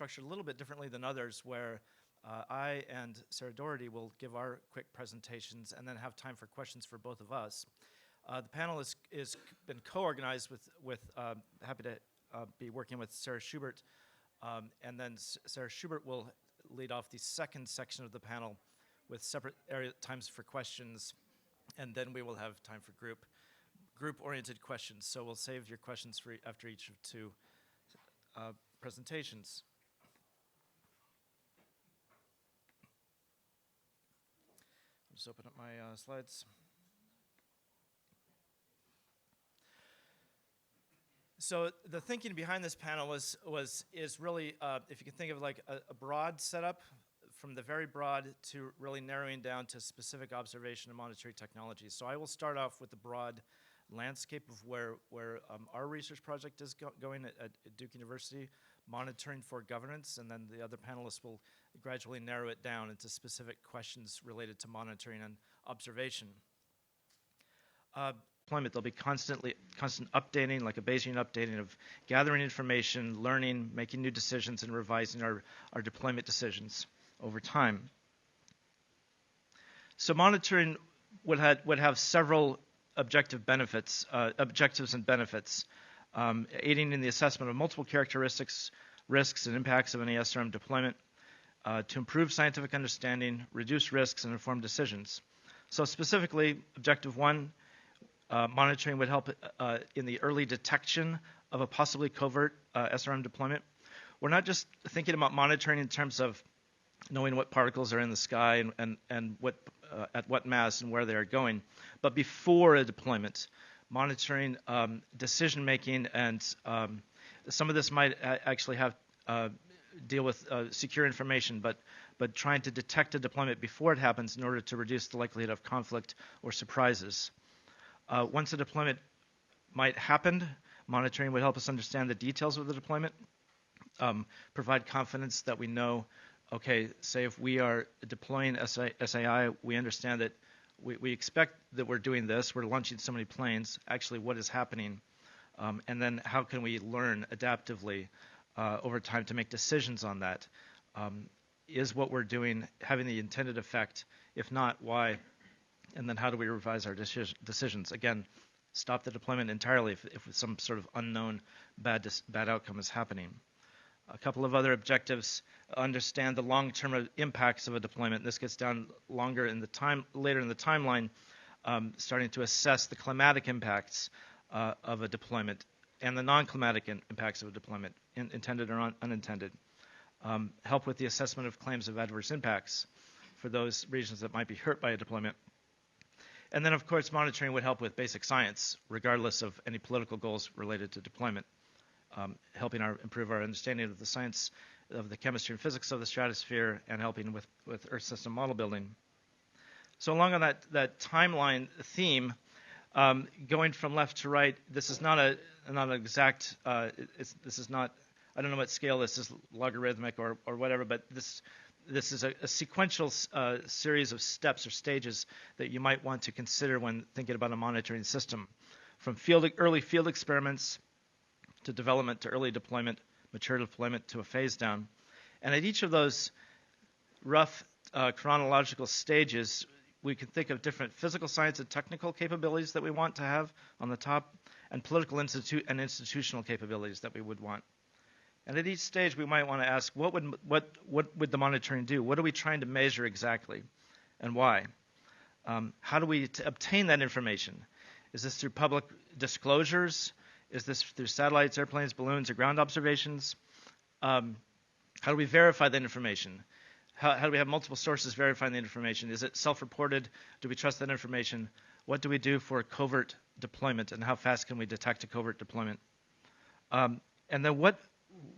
structured a little bit differently than others, where I and Sarah Doherty will give our quick presentations and then have time for questions for both of us. The panel is been co-organized with happy to be working with Sarah Schubert, and then Sarah Schubert will lead off the second section of the panel with separate times for questions, and then we will have time for group-oriented questions. So we'll save your questions for after each of two presentations. I'll just open up my slides. So the thinking behind this panel is really, if you can think of like a broad setup, from the very broad to really narrowing down to specific observation and monitoring technologies. So I will start off with the broad landscape of where our research project is going at Duke University, monitoring for governance, and then the other panelists will gradually narrow it down into specific questions related to monitoring and observation. Deployment, there'll be constant updating, like a Bayesian updating of gathering information, learning, making new decisions, and revising our deployment decisions over time. So monitoring would have several objectives and benefits, aiding in the assessment of multiple characteristics, risks, and impacts of any SRM deployment, to improve scientific understanding, reduce risks, and inform decisions. So specifically, objective 1, monitoring would help in the early detection of a possibly covert SRM deployment. We're not just thinking about monitoring in terms of knowing what particles are in the sky and what at what mass and where they are going, but before a deployment, monitoring decision making, and some of this might actually have deal with secure information, but trying to detect a deployment before it happens in order to reduce the likelihood of conflict or surprises. Once a deployment might happen, monitoring would help us understand the details of the deployment, provide confidence that we know, okay, say if we are deploying SAI, we understand that we expect that we're doing this, we're launching so many planes, actually what is happening, and then how can we learn adaptively over time to make decisions on that. Is what we're doing having the intended effect? If not, why? And then how do we revise our decisions? Again, stop the deployment entirely if some sort of unknown bad outcome is happening. A couple of other objectives: understand the long-term impacts of a deployment. This gets down later in the timeline, starting to assess the climatic impacts of a deployment and the non-climatic impacts of a deployment, intended or unintended. Help with the assessment of claims of adverse impacts for those regions that might be hurt by a deployment. And then, of course, monitoring would help with basic science, regardless of any political goals related to deployment, helping improve our understanding of the science of the chemistry and physics of the stratosphere, and helping with Earth system model building. So along on that timeline theme, going from left to right, this is not an exact. This is not. I don't know what scale this is, logarithmic or whatever, but this is a sequential series of steps or stages that you might want to consider when thinking about a monitoring system, from early field experiments to development to early deployment, mature deployment to a phase down. And at each of those rough chronological stages, we can think of different physical science and technical capabilities that we want to have on the top, and political and institutional capabilities that we would want. And at each stage, we might want to ask, what would the monitoring do? What are we trying to measure exactly, and why? How do we obtain that information? Is this through public disclosures? Is this through satellites, airplanes, balloons, or ground observations? How do we verify that information? How do we have multiple sources verifying the information? Is it self-reported? Do we trust that information? What do we do for covert deployment, and how fast can we detect a covert deployment? And then what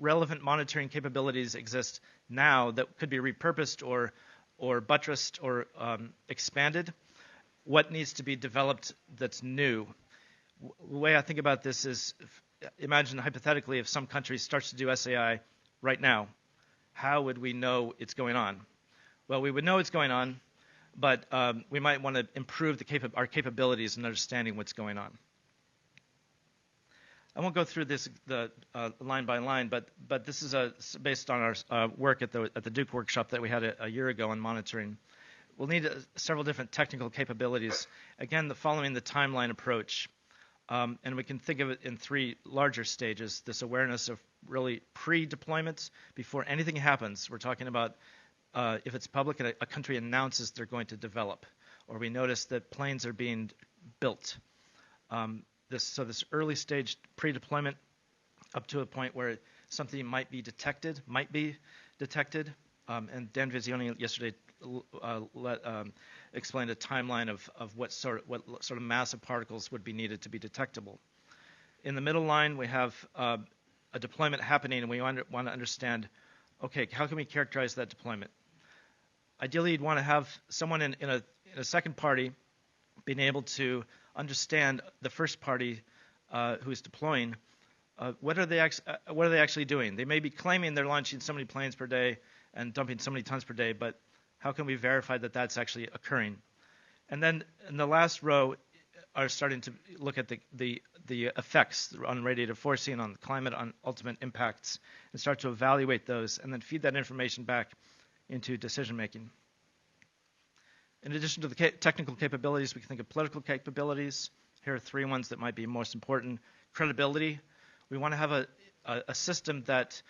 relevant monitoring capabilities exist now that could be repurposed or buttressed or expanded? What needs to be developed that's new? The way I think about this is, imagine hypothetically if some country starts to do SAI right now, how would we know it's going on? Well, we would know it's going on, but we might want to improve our capabilities in understanding what's going on. I won't go through this line by line, but this is based on our work at the Duke workshop that we had a year ago on monitoring. We'll need several different technical capabilities. Again, following the timeline approach, and we can think of it in three larger stages. This awareness of really pre-deployment before anything happens. We're talking about if it's public and a country announces they're going to develop, or we notice that planes are being built. This early stage pre-deployment up to a point where something might be detected, and Dan Visioni yesterday explained a timeline of what sort of mass of particles would be needed to be detectable. In the middle line, we have a deployment happening, and we want to understand, okay, how can we characterize that deployment? Ideally, you'd want to have someone in a second party being able to understand the first party who is deploying. What are they actually doing? They may be claiming they're launching so many planes per day and dumping so many tons per day, but how can we verify that that's actually occurring? And then in the last row are starting to look at the effects on radiative forcing, on the climate, on ultimate impacts, and start to evaluate those, and then feed that information back into decision making. In addition to the technical capabilities, we can think of political capabilities. Here are three ones that might be most important. Credibility. We want to have a system that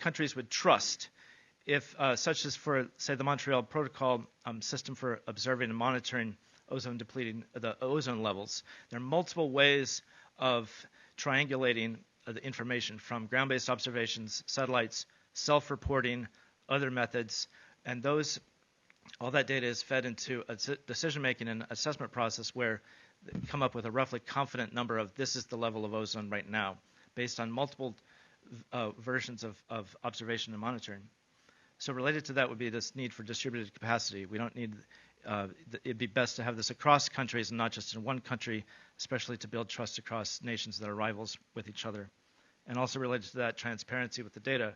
countries would trust, if such as for, say, the Montreal Protocol system for observing and monitoring the ozone levels. There are multiple ways of triangulating the information from ground-based observations, satellites, self-reporting, other methods, and all that data is fed into a decision-making and assessment process where they come up with a roughly confident number of this is the level of ozone right now, based on multiple versions of observation and monitoring. So related to that would be this need for distributed capacity. We don't need, it'd be best to have this across countries and not just in one country, especially to build trust across nations that are rivals with each other. And also related to that, transparency with the data.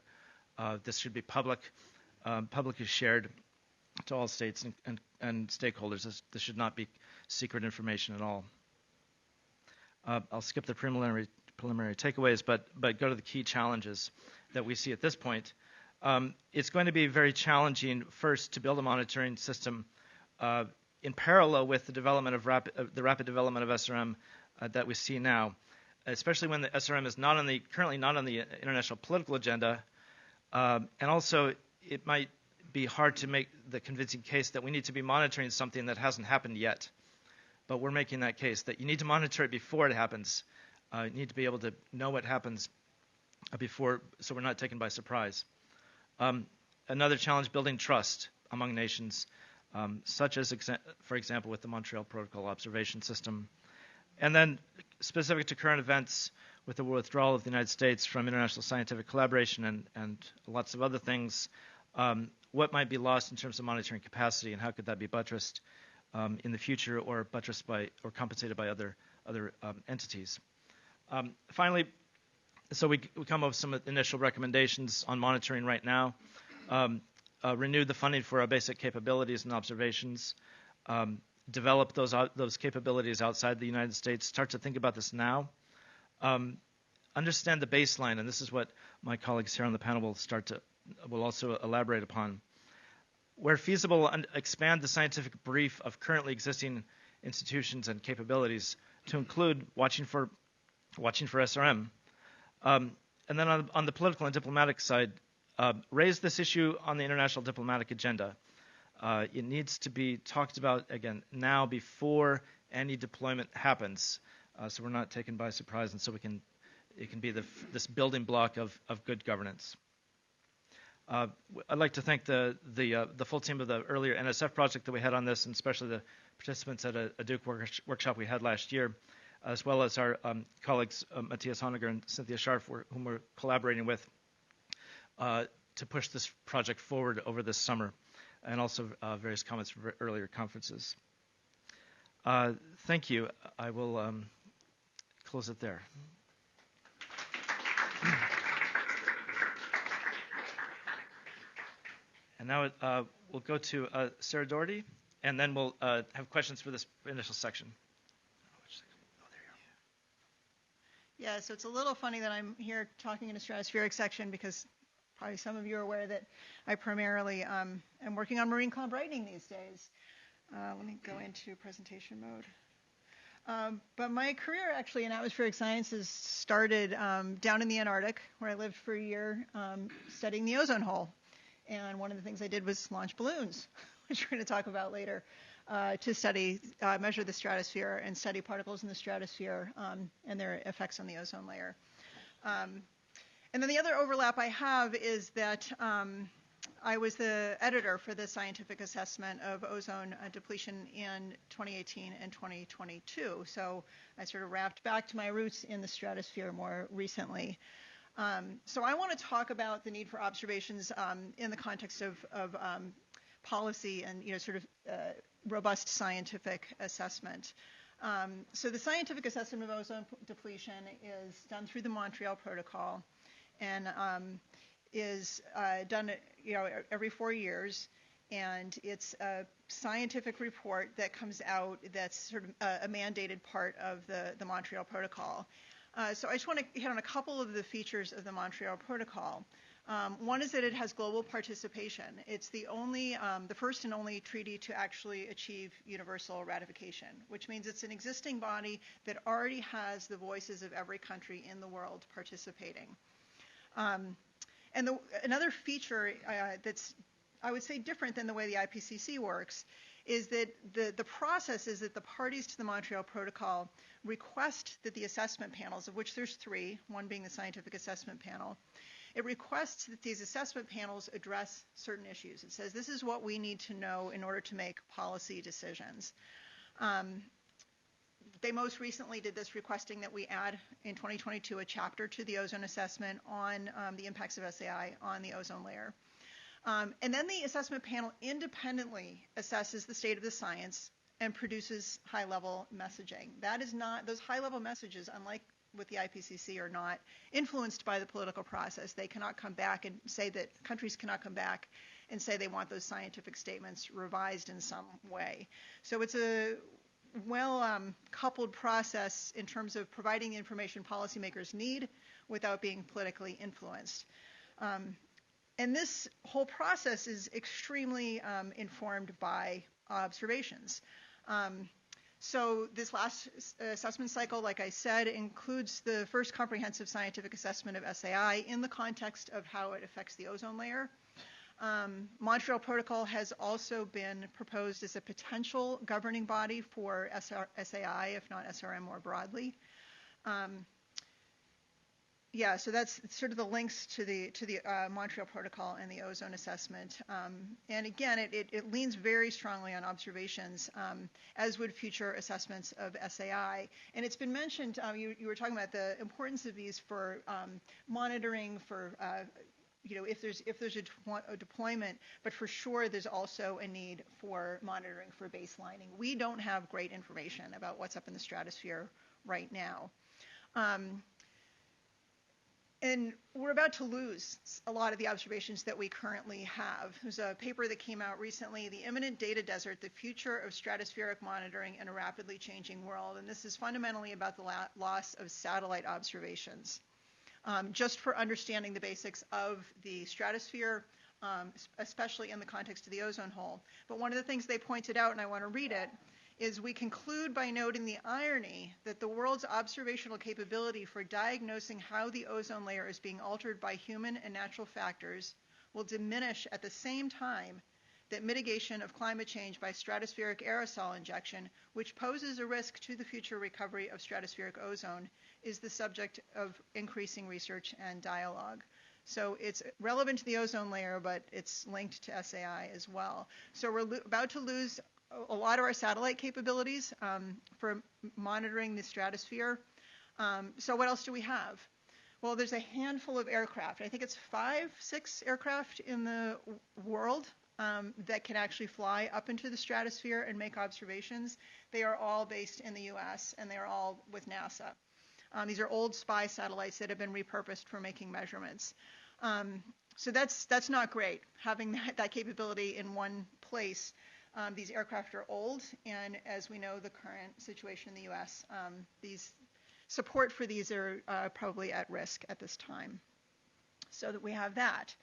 This should be publicly shared to all states and stakeholders. This should not be secret information at all. I'll skip the preliminary takeaways, but go to the key challenges that we see at this point. It's going to be very challenging, first, to build a monitoring system in parallel with the development of the rapid development of SRM that we see now, especially when the SRM is currently not on the international political agenda, and also it might be hard to make the convincing case that we need to be monitoring something that hasn't happened yet. But we're making that case that you need to monitor it before it happens. You need to be able to know what happens before, so we're not taken by surprise. Another challenge, building trust among nations, such as, for example, with the Montreal Protocol observation system. And then specific to current events, with the withdrawal of the United States from international scientific collaboration and lots of other things, what might be lost in terms of monitoring capacity, and how could that be buttressed in the future, or buttressed by or compensated by other entities. Finally, so we come up with some initial recommendations on monitoring right now. Renew the funding for our basic capabilities and observations. Develop those capabilities outside the United States. Start to think about this now. Understand the baseline, and this is what my colleagues here on the panel will also elaborate upon. Where feasible, expand the scientific brief of currently existing institutions and capabilities to include watching for SRM. And then on the political and diplomatic side, raise this issue on the international diplomatic agenda. It needs to be talked about, again, now before any deployment happens, so we're not taken by surprise, and so it can be this building block of good governance. I'd like to thank the full team of the earlier NSF project that we had on this, and especially the participants at a Duke workshop we had last year, as well as our colleagues Matthias Honegger and Cynthia Scharf, whom we're collaborating with to push this project forward over this summer, and also various comments from earlier conferences. Thank you. I will close it there. And now we'll go to Sarah Doherty, and then we'll have questions for this initial section. Yeah, so it's a little funny that I'm here talking in a stratospheric section because probably some of you are aware that I primarily am working on marine cloud brightening these days. Let me go into presentation mode. But my career actually in atmospheric sciences started down in the Antarctic, where I lived for a year studying the ozone hole. And one of the things I did was launch balloons, which we're going to talk about later, to study, measure the stratosphere and study particles in the stratosphere and their effects on the ozone layer. And then the other overlap I have is that I was the editor for the scientific assessment of ozone depletion in 2018 and 2022. So I sort of wrapped back to my roots in the stratosphere more recently. So I want to talk about the need for observations in the context of policy and sort of robust scientific assessment. So the scientific assessment of ozone depletion is done through the Montreal Protocol, and is done every 4 years, and it's a scientific report that comes out that's sort of a mandated part of the Montreal Protocol. So I just want to hit on a couple of the features of the Montreal Protocol. One is that it has global participation. It's the first and only treaty to actually achieve universal ratification, which means it's an existing body that already has the voices of every country in the world participating. And another feature that's, I would say, different than the way the IPCC works is that the process is that the parties to the Montreal Protocol request that the assessment panels, of which there's 3, one being the scientific assessment panel, it requests that these assessment panels address certain issues. It says this is what we need to know in order to make policy decisions. They most recently did this, requesting that we add in 2022 a chapter to the ozone assessment on the impacts of SAI on the ozone layer. And then the assessment panel independently assesses the state of the science and produces high-level messaging. That is not, those high-level messages, unlike with the IPCC, are not influenced by the political process. They cannot come back and say that, countries cannot come back and say they want those scientific statements revised in some way. So it's a coupled process in terms of providing the information policymakers need without being politically influenced. And this whole process is extremely informed by observations. So this last assessment cycle, like I said, includes the first comprehensive scientific assessment of SAI in the context of how it affects the ozone layer. Montreal Protocol has also been proposed as a potential governing body for SAI, if not SRM more broadly. Yeah, so that's sort of the links to the Montreal Protocol and the ozone assessment. And again, it leans very strongly on observations, as would future assessments of SAI. And it's been mentioned, you were talking about the importance of these for monitoring, for if there's a deployment, but for sure there's also a need for monitoring, for baselining. We don't have great information about what's up in the stratosphere right now. And we're about to lose a lot of the observations that we currently have. There's a paper that came out recently, The Imminent Data Desert, the Future of Stratospheric Monitoring in a Rapidly Changing World. And this is fundamentally about the loss of satellite observations. Just for understanding the basics of the stratosphere, especially in the context of the ozone hole. But one of the things they pointed out, and I want to read it, is we conclude by noting the irony that the world's observational capability for diagnosing how the ozone layer is being altered by human and natural factors will diminish at the same time that mitigation of climate change by stratospheric aerosol injection, which poses a risk to the future recovery of stratospheric ozone, is the subject of increasing research and dialogue. So it's relevant to the ozone layer, but it's linked to SAI as well. So we're about to lose a lot of our satellite capabilities for monitoring the stratosphere. So what else do we have? Well, there's a handful of aircraft. I think it's 5, 6 aircraft in the world that can actually fly up into the stratosphere and make observations. They are all based in the US, and they are all with NASA. These are old spy satellites that have been repurposed for making measurements. So that's not great, having that capability in one place. These aircraft are old, and as we know, the current situation in the US, these support for these are probably at risk at this time. So that we have that.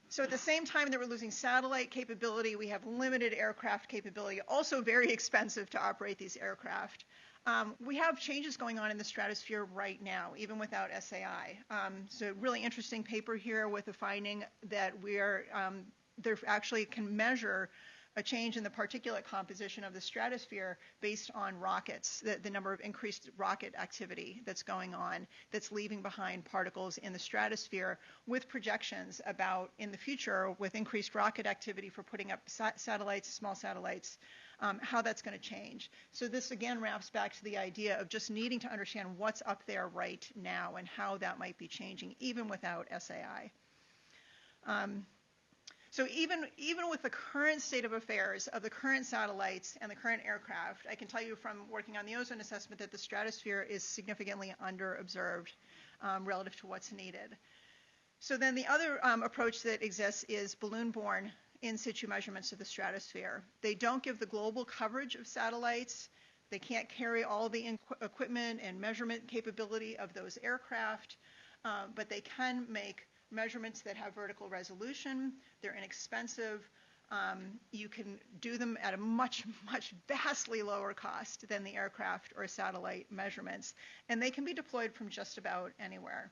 So at the same time that we're losing satellite capability, we have limited aircraft capability, also very expensive to operate these aircraft. We have changes going on in the stratosphere right now, even without SAI. So really interesting paper here with the finding that there actually can measure a change in the particulate composition of the stratosphere based on rockets, the number of increased rocket activity that's going on, that's leaving behind particles in the stratosphere, with projections about in the future, with increased rocket activity for putting up satellites, small satellites, how that's going to change. So this again wraps back to the idea of just needing to understand what's up there right now and how that might be changing, even without SAI. So even with the current state of affairs of the current satellites and the current aircraft, I can tell you from working on the ozone assessment that the stratosphere is significantly under-observed relative to what's needed. So then the other approach that exists is balloon-borne in situ measurements of the stratosphere. They don't give the global coverage of satellites. They can't carry all the equipment and measurement capability of those aircraft, but they can make measurements that have vertical resolution. They're inexpensive. You can do them at a much vastly lower cost than the aircraft or satellite measurements, and they can be deployed from just about anywhere.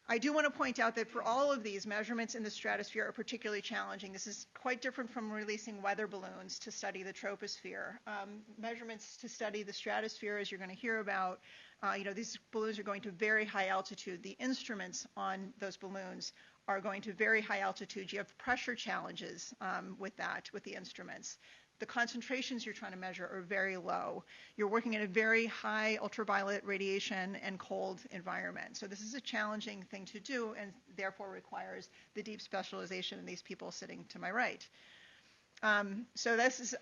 I do want to point out that for all of these, measurements in the stratosphere are particularly challenging. This is quite different from releasing weather balloons to study the troposphere. Measurements to study the stratosphere, as you're going to hear about, these balloons are going to very high altitude. The instruments on those balloons are going to very high altitude. You have pressure challenges with the instruments. The concentrations you're trying to measure are very low. You're working in a very high ultraviolet radiation and cold environment. So this is a challenging thing to do, and therefore requires the deep specialization of these people sitting to my right. So this is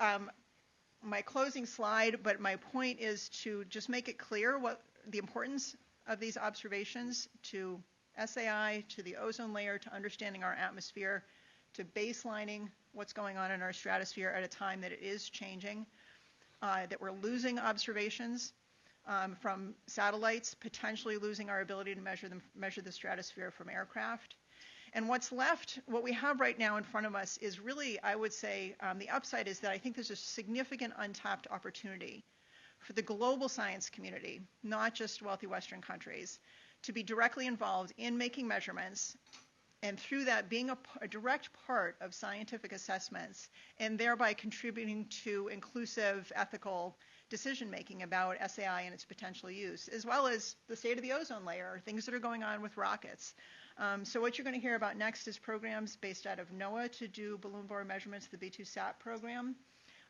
my closing slide, but my point is to just make it clear what the importance of these observations to SAI, to the ozone layer, to understanding our atmosphere, to baselining what's going on in our stratosphere at a time that it is changing, that we're losing observations from satellites, potentially losing our ability to measure the stratosphere from aircraft. And what's left, what we have right now in front of us is really, I would say, the upside is that I think there's a significant untapped opportunity for the global science community, not just wealthy Western countries, to be directly involved in making measurements, and through that being a direct part of scientific assessments, and thereby contributing to inclusive, ethical decision-making about SAI and its potential use, as well as the state of the ozone layer, things that are going on with rockets. So what you're going to hear about next is programs based out of NOAA to do balloon-borne measurements, the B2SAT program.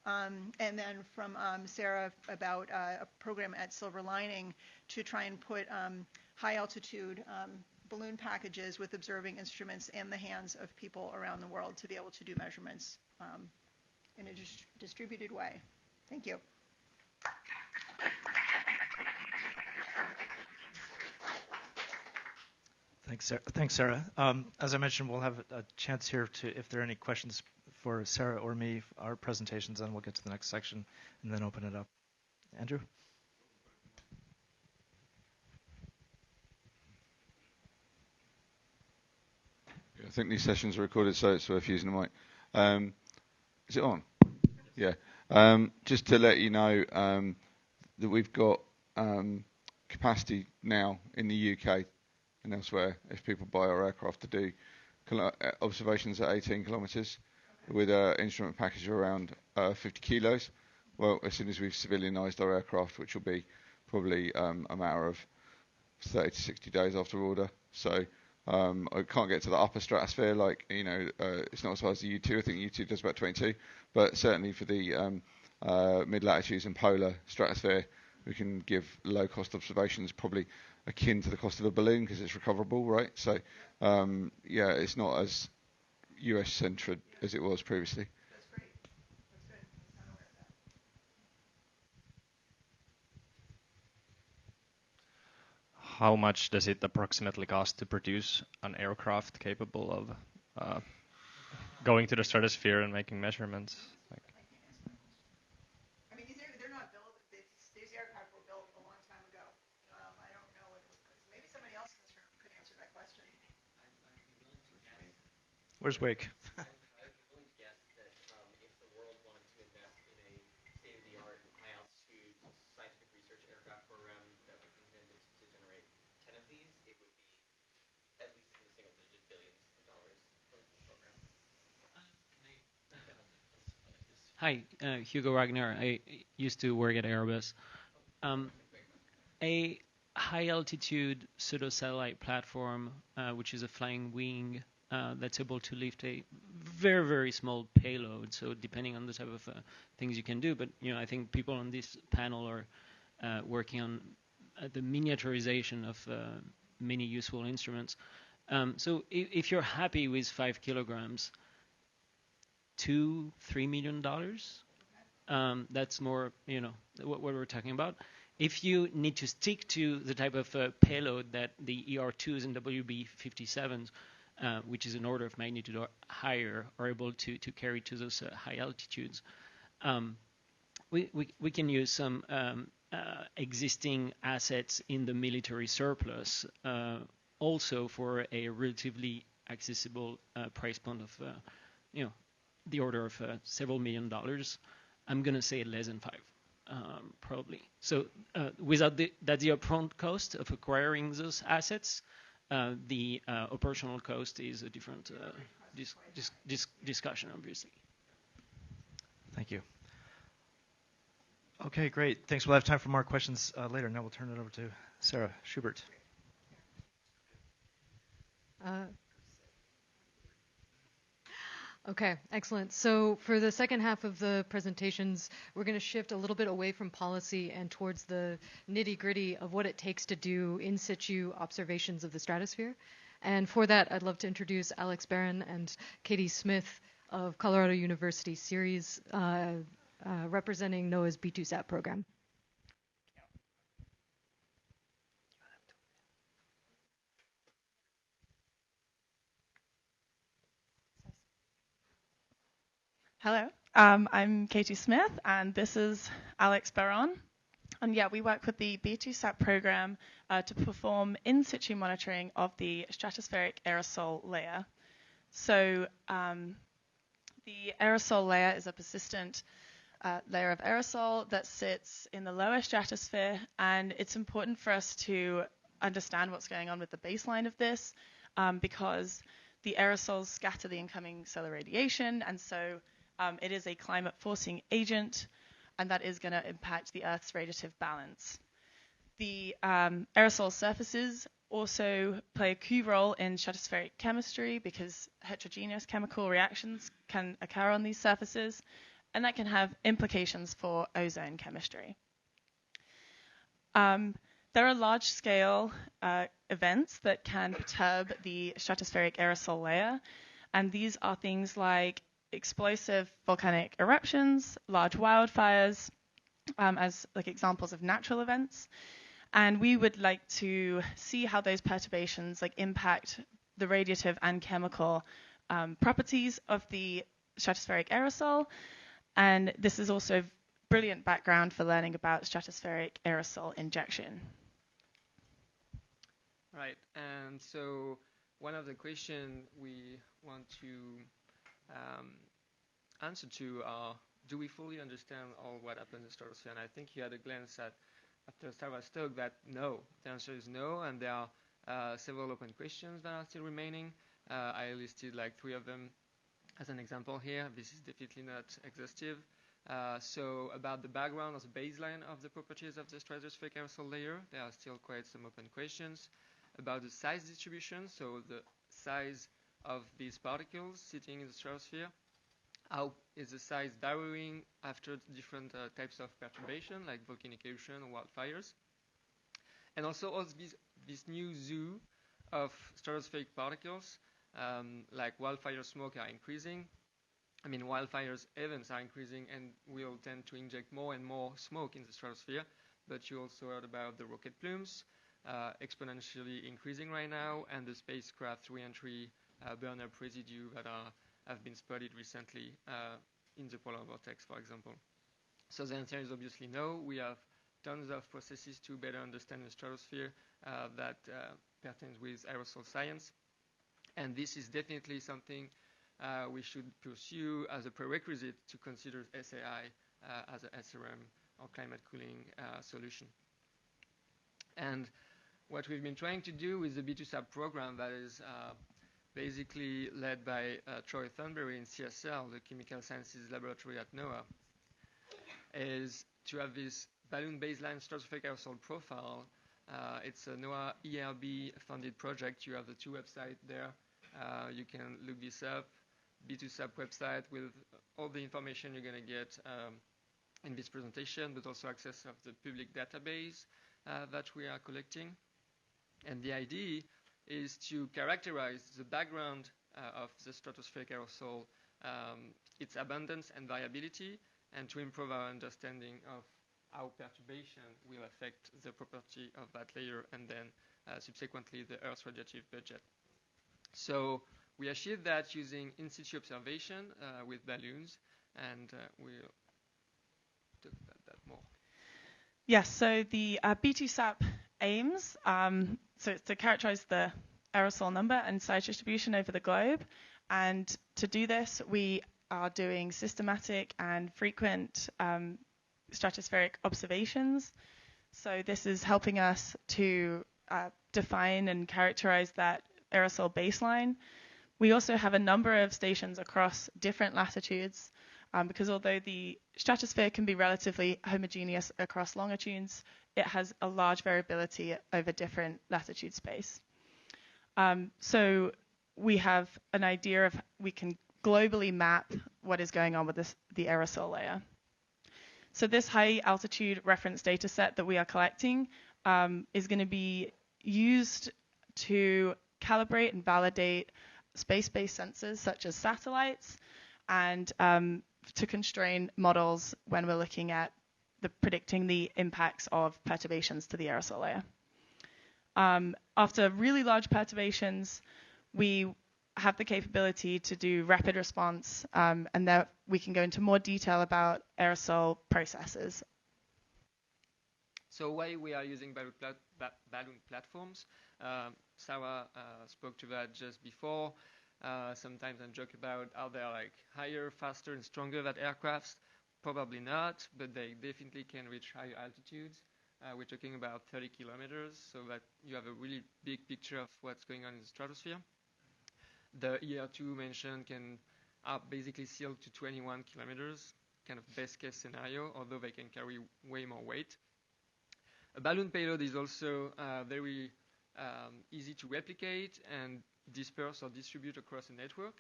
And then from Sarah about a program at Silver Lining to try and put high-altitude balloon packages with observing instruments in the hands of people around the world to be able to do measurements in a distributed way. Thank you. Thanks, Sarah. As I mentioned, we'll have a chance here to, if there are any questions for Sarah or me, our presentations, then we'll get to the next section and then open it up. Andrew? I think these sessions are recorded, so it's worth using the mic. Is it on? Yeah. Just to let you know that we've got capacity now in the UK and elsewhere if people buy our aircraft to do observations at 18 kilometres with an instrument package of around 50 kilos. Well, as soon as we've civilianised our aircraft, which will be probably a matter of 30 to 60 days after order. So I can't get to the upper stratosphere, like, it's not as high as the U2. I think U2 does about 22, but certainly for the mid-latitudes and polar stratosphere, we can give low-cost observations, probably akin to the cost of a balloon because it's recoverable, right? So, yeah, it's not as US-centred as it was previously. That's great. That's good. I was not aware of that. How much does it approximately cost to produce an aircraft capable of going to the stratosphere and making measurements? I mean, they're not built Where's Wake? Hi, Hugo Wagner. I used to work at Airbus. A high-altitude pseudo-satellite platform, which is a flying wing that's able to lift a very, very small payload. So depending on the type of things you can do, but I think people on this panel are working on the miniaturization of many useful instruments. So if you're happy with 5 kilograms, $2-3 million. That's more, what we're talking about. If you need to stick to the type of payload that the ER2s and WB-57s, which is an order of magnitude or higher, are able to carry to those high altitudes, we can use some existing assets in the military surplus, also for a relatively accessible price point of, the order of several $1 million. I'm going to say less than 5, probably. So without that's the upfront cost of acquiring those assets. The operational cost is a different discussion, obviously. Thank you. Okay, great. Thanks. We'll have time for more questions later. Now we'll turn it over to Sarah Schubert. Okay, excellent. So for the second half of the presentations, we're going to shift a little bit away from policy and towards the nitty-gritty of what it takes to do in situ observations of the stratosphere. And for that, I'd love to introduce Alex Barron and Katie Smith of Colorado University Series, representing NOAA's B2SAT program. Hello, I'm Katie Smith, and this is Alex Barron. And yeah, we work with the B2SAT program to perform in situ monitoring of the stratospheric aerosol layer. So the aerosol layer is a persistent layer of aerosol that sits in the lower stratosphere, and it's important for us to understand what's going on with the baseline of this because the aerosols scatter the incoming solar radiation, and so it is a climate-forcing agent, and that is going to impact the Earth's radiative balance. The aerosol surfaces also play a key role in stratospheric chemistry because heterogeneous chemical reactions can occur on these surfaces, and that can have implications for ozone chemistry. There are large-scale events that can perturb the stratospheric aerosol layer, and these are things like explosive volcanic eruptions, large wildfires, as like examples of natural events. And we would like to see how those perturbations impact the radiative and chemical properties of the stratospheric aerosol. And this is also brilliant background for learning about stratospheric aerosol injection. Right, and so one of the questions we want to answer to are, do we fully understand all what happens in the stratosphere? And I think you had a glance at after Sarah's talk that no, the answer is no, and there are several open questions that are still remaining. I listed 3 of them as an example here. This is definitely not exhaustive. So about the background or the baseline of the properties of the stratospheric aerosol layer, there are still quite some open questions. About the size distribution, so the size of these particles sitting in the stratosphere. How is the size varying after different types of perturbation, like volcanic eruption or wildfires? And also all this new zoo of stratospheric particles, like wildfire smoke, are increasing. I mean, wildfires events are increasing, and we'll tend to inject more and more smoke in the stratosphere. But you also heard about the rocket plumes, exponentially increasing right now, and the spacecraft re-entry burn-up residue that have been spotted recently in the polar vortex, for example. So the answer is obviously no. We have tons of processes to better understand the stratosphere that pertains with aerosol science. And this is definitely something we should pursue as a prerequisite to consider SAI as a SRM or climate cooling solution. And what we've been trying to do with the B2SAP program that is basically led by Troy Thornberry in CSL, the Chemical Sciences Laboratory at NOAA, is to have this balloon baseline stratospheric aerosol profile. It's a NOAA ERB funded project. You have the two websites there. You can look this up, B2SAP website with all the information you're going to get in this presentation, but also access of the public database that we are collecting. And the idea is to characterize the background of the stratospheric aerosol, its abundance and variability, and to improve our understanding of how perturbation will affect the property of that layer and then subsequently the Earth's radiative budget. So we achieved that using in-situ observation with balloons, and we'll talk about that more. Yes, so the B2SAP aims, so it's to characterize the aerosol number and size distribution over the globe. And to do this, we are doing systematic and frequent stratospheric observations. So this is helping us to define and characterize that aerosol baseline. We also have a number of stations across different latitudes, because although the stratosphere can be relatively homogeneous across longitudes, it has a large variability over different latitude space. So we have an idea of we can globally map what is going on with the aerosol layer. So this high altitude reference data set that we are collecting is going to be used to calibrate and validate space-based sensors such as satellites, and to constrain models when we're looking at predicting the impacts of perturbations to the aerosol layer. After really large perturbations, we have the capability to do rapid response, and there we can go into more detail about aerosol processes. So why we are using balloon platforms? Sarah spoke to that just before. Sometimes I joke about are they like higher, faster, and stronger than aircrafts? Probably not, but they definitely can reach higher altitudes. We're talking about 30 kilometers, so that you have a really big picture of what's going on in the stratosphere. The ER2 mentioned are basically sealed to 21 kilometers, kind of best case scenario, although they can carry way more weight. A balloon payload is also very easy to replicate and disperse or distribute across a network,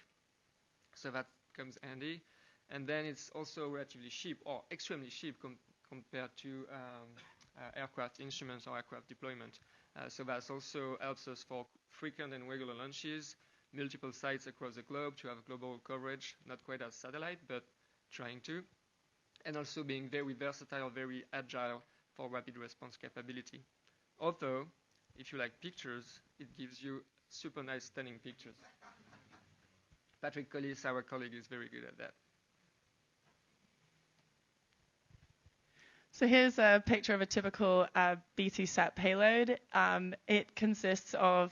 so that comes handy. And then it's also relatively cheap, or extremely cheap compared to aircraft instruments or aircraft deployment. So that also helps us for frequent and regular launches, multiple sites across the globe to have global coverage, not quite as satellite, but trying to. And also being very versatile, very agile for rapid response capability. Although, if you like pictures, it gives you super nice, stunning pictures. Patrick Collis, our colleague, is very good at that. So here's a picture of a typical B2SAP payload. It consists of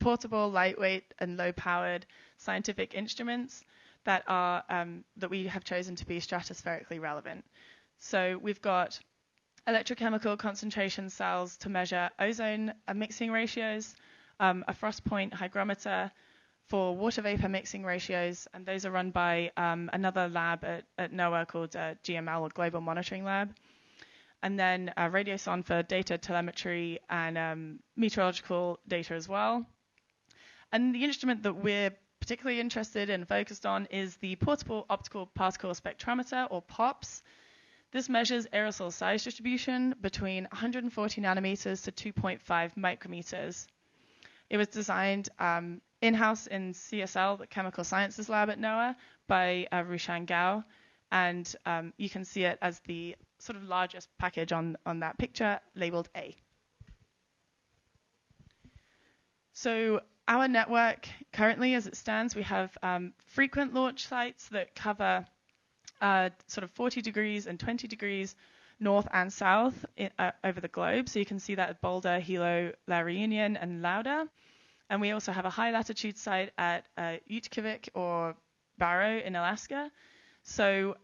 portable, lightweight, and low-powered scientific instruments that are that we have chosen to be stratospherically relevant. So we've got electrochemical concentration cells to measure ozone mixing ratios, a frost point hygrometer for water vapor mixing ratios, and those are run by another lab at NOAA called GML, or Global Monitoring Lab. And then radioson for data telemetry and meteorological data as well. And the instrument that we're particularly interested and focused on is the Portable Optical Particle Spectrometer, or POPS. This measures aerosol size distribution between 140 nanometers to 2.5 micrometers. It was designed in-house in CSL, the Chemical Sciences Lab at NOAA, by Rushan Gao. And you can see it as the sort of largest package on that picture, labeled A. So our network currently, as it stands, we have frequent launch sites that cover sort of 40 degrees and 20 degrees north and south over the globe. So you can see that at Boulder, Hilo, La Reunion, and Lauder. And we also have a high latitude site at Utkivik or Barrow in Alaska. So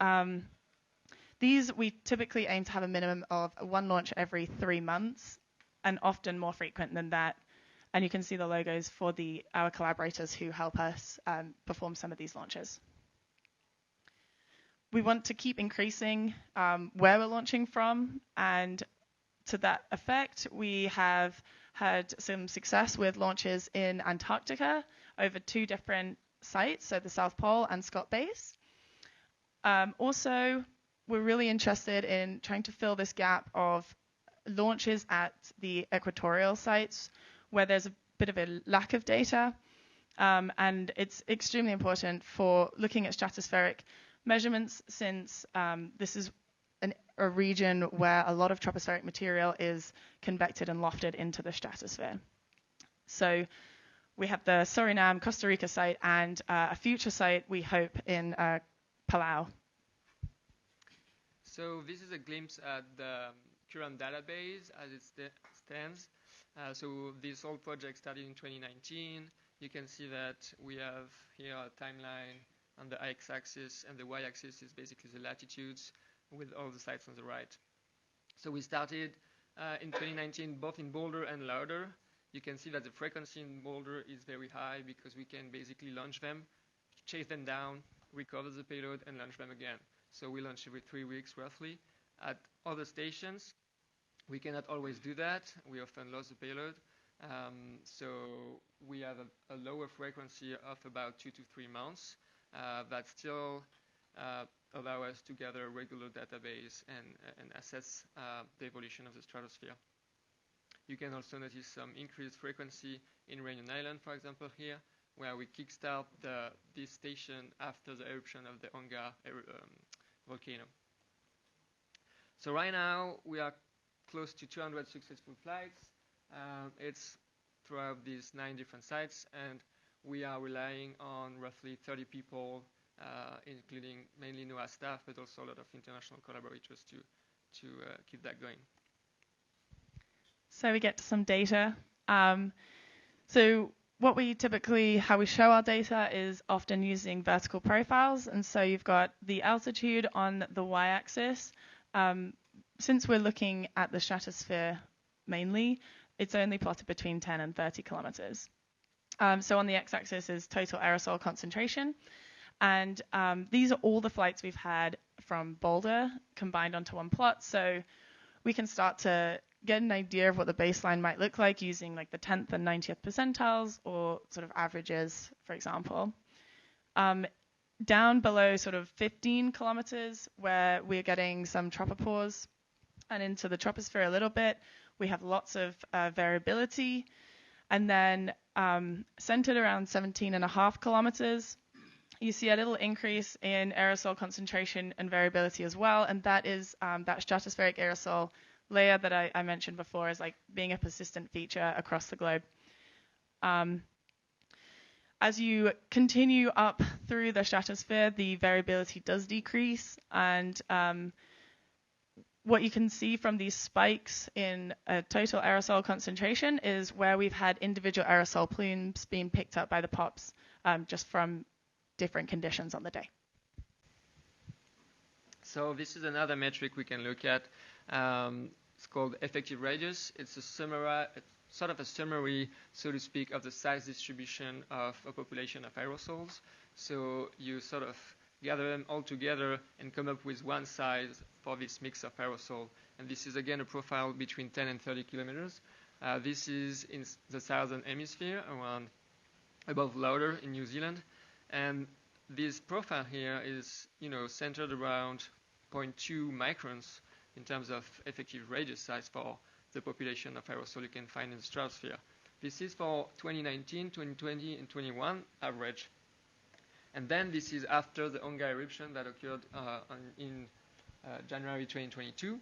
these we typically aim to have a minimum of one launch every 3 months, and often more frequent than that. And you can see the logos for our collaborators who help us perform some of these launches. We want to keep increasing where we're launching from, and to that effect, we have had some success with launches in Antarctica over 2 different sites, so the South Pole and Scott Base. Also, we're really interested in trying to fill this gap of launches at the equatorial sites where there's a bit of a lack of data, and it's extremely important for looking at stratospheric measurements, since this is a region where a lot of tropospheric material is convected and lofted into the stratosphere. So we have the Suriname, Costa Rica site, and a future site, we hope, in Palau. So this is a glimpse at the current database as it stands. So this whole project started in 2019. You can see that we have here a timeline on the x-axis, and the y-axis is basically the latitudes with all the sites on the right. So we started in 2019 both in Boulder and Lauder. You can see that the frequency in Boulder is very high because we can basically launch them, chase them down, recover the payload, and launch them again. So we launch every 3 weeks roughly. At other stations, we cannot always do that. We often lose the payload. So we have a lower frequency of about 2 to 3 months. That still allow us to gather a regular database and assess the evolution of the stratosphere. You can also notice some increased frequency in Réunion Island, for example, here, where we kickstart this station after the eruption of the Onga volcano. So right now we are close to 200 successful flights. It's throughout these 9 different sites, and we are relying on roughly 30 people, including mainly NOAA staff, but also a lot of international collaborators to keep that going. So we get to some data. So how we show our data is often using vertical profiles. And so you've got the altitude on the y-axis. Since we're looking at the stratosphere mainly, it's only plotted between 10 and 30 kilometers. So on the x-axis is total aerosol concentration. And these are all the flights we've had from Boulder combined onto one plot. So we can start to get an idea of what the baseline might look like using like the 10th and 90th percentiles or sort of averages, for example. Down below sort of 15 kilometers, where we're getting some tropopause, and into the troposphere a little bit, we have lots of variability. And then centered around 17.5 kilometers, you see a little increase in aerosol concentration and variability as well. And that is that stratospheric aerosol layer that I mentioned before as like being a persistent feature across the globe. As you continue up through the stratosphere, the variability does decrease, and what you can see from these spikes in total aerosol concentration is where we've had individual aerosol plumes being picked up by the POPs just from different conditions on the day. So this is another metric we can look at. It's called effective radius. It's a sort of a summary, so to speak, of the size distribution of a population of aerosols. So you sort of gather them all together and come up with one size for this mix of aerosol. And this is again a profile between 10 and 30 kilometers. This is in the southern hemisphere, around above Lauder in New Zealand. And this profile here is, centered around 0.2 microns in terms of effective radius size for the population of aerosol you can find in the stratosphere. This is for 2019, 2020, and 21 average. And then this is after the Onga eruption that occurred in January 2022.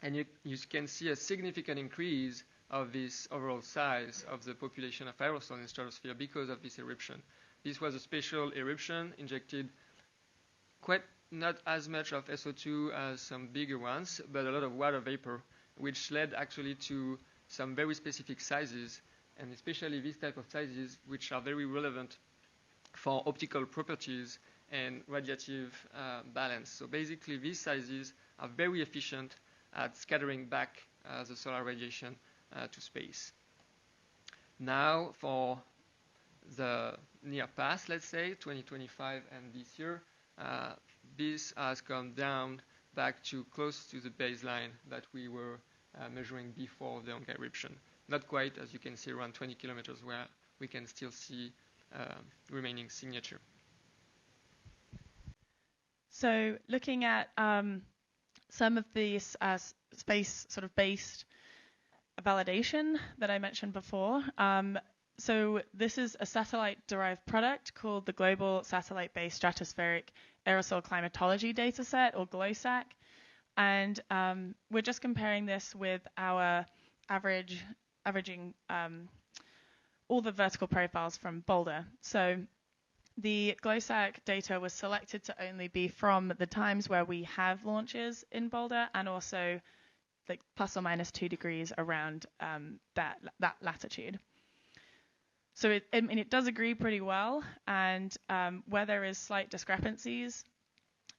And you can see a significant increase of this overall size of the population of aerosol in the stratosphere because of this eruption. This was a special eruption, injected quite not as much of SO2 as some bigger ones, but a lot of water vapor, which led actually to some very specific sizes and especially these type of sizes, which are very relevant for optical properties and radiative balance. So basically, these sizes are very efficient at scattering back the solar radiation to space. Now, for the near past, let's say 2025 and this year, this has come down back to close to the baseline that we were measuring before the Onga eruption. Not quite, as you can see, around 20 kilometers, where we can still see remaining signature. So looking at some of these space sort of based validation that I mentioned before. So this is a satellite-derived product called the Global Satellite-Based Stratospheric Aerosol Climatology Dataset, or GLOSAC. And we're just comparing this with our averaging all the vertical profiles from Boulder. So the GLOSAC data was selected to only be from the times where we have launches in Boulder, and also like plus or minus 2 degrees around that latitude. So it does agree pretty well, and where there is slight discrepancies,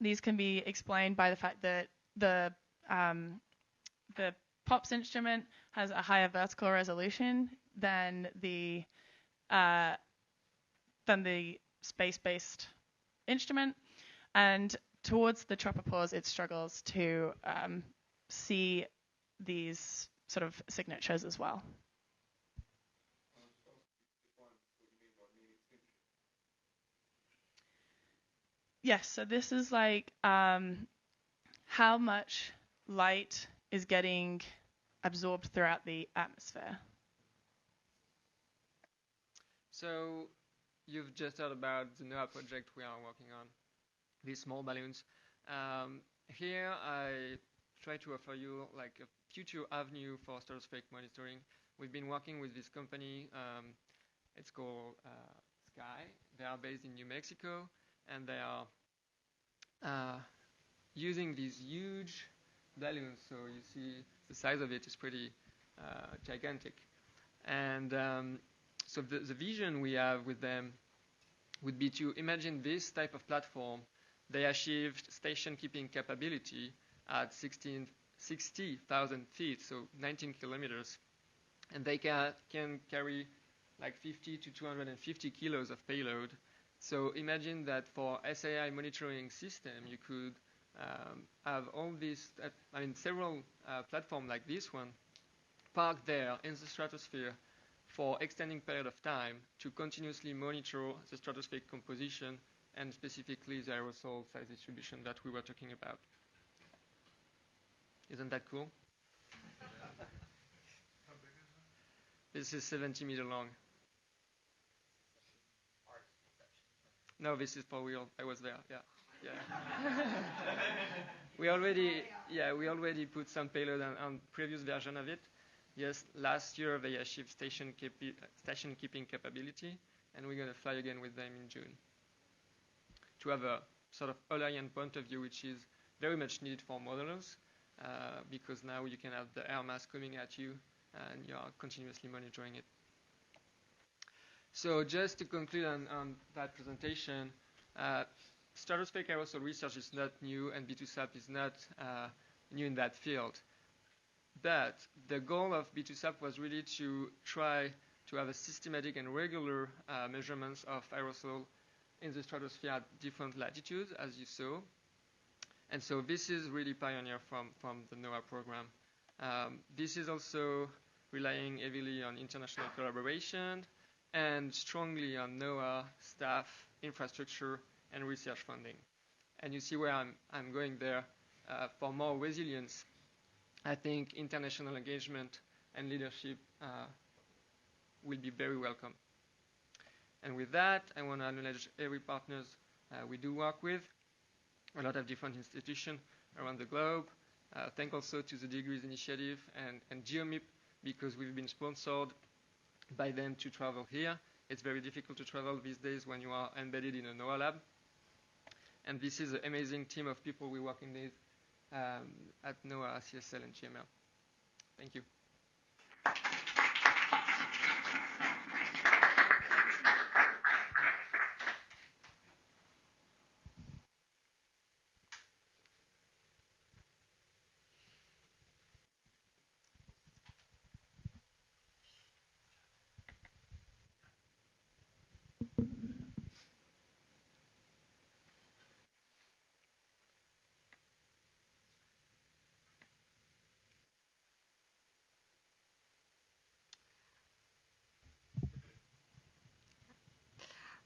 these can be explained by the fact that the POPS instrument has a higher vertical resolution than the space-based instrument, and towards the tropopause it struggles to see these sort of signatures as well. Yes, so this is like how much light is getting absorbed throughout the atmosphere. So you've just heard about the NOAA project we are working on, these small balloons. Here I try to offer you like a future avenue for stratospheric monitoring. We've been working with this company. It's called Sky. They are based in New Mexico, and they are using these huge balloons. So you see the size of it is pretty gigantic. And so the vision we have with them would be to imagine this type of platform. They achieved station keeping capability at 60,000 feet, so 19 kilometers. And they can carry like 50 to 250 kilos of payload. So imagine that for SAI monitoring system, you could have all these, several platforms like this one parked there in the stratosphere for extending period of time to continuously monitor the stratospheric composition and specifically the aerosol size distribution that we were talking about. Isn't that cool? This is 70 meters long. No, this is for real. I was there. Yeah. we already put some payload on previous version of it. Yes, last year they achieved station keeping capability, and we're going to fly again with them in June to have a sort of all-in point of view, which is very much needed for modelers, because now you can have the air mass coming at you, and you are continuously monitoring it. So just to conclude on that presentation, stratospheric aerosol research is not new, and B2SAP is not new in that field. But the goal of B2SAP was really to try to have a systematic and regular measurements of aerosol in the stratosphere at different latitudes, as you saw. And so this is really pioneer from the NOAA program. This is also relying heavily on international collaboration and strongly on NOAA staff, infrastructure, and research funding. And you see where I'm going there. For more resilience, I think international engagement and leadership will be very welcome. And with that, I want to acknowledge every partners we do work with, a lot of different institutions around the globe. Thank also to the Degrees Initiative and GeoMIP, because we've been sponsored by them to travel here. It's very difficult to travel these days when you are embedded in a NOAA lab. And this is an amazing team of people we're working with at NOAA, CSL, and GML. Thank you.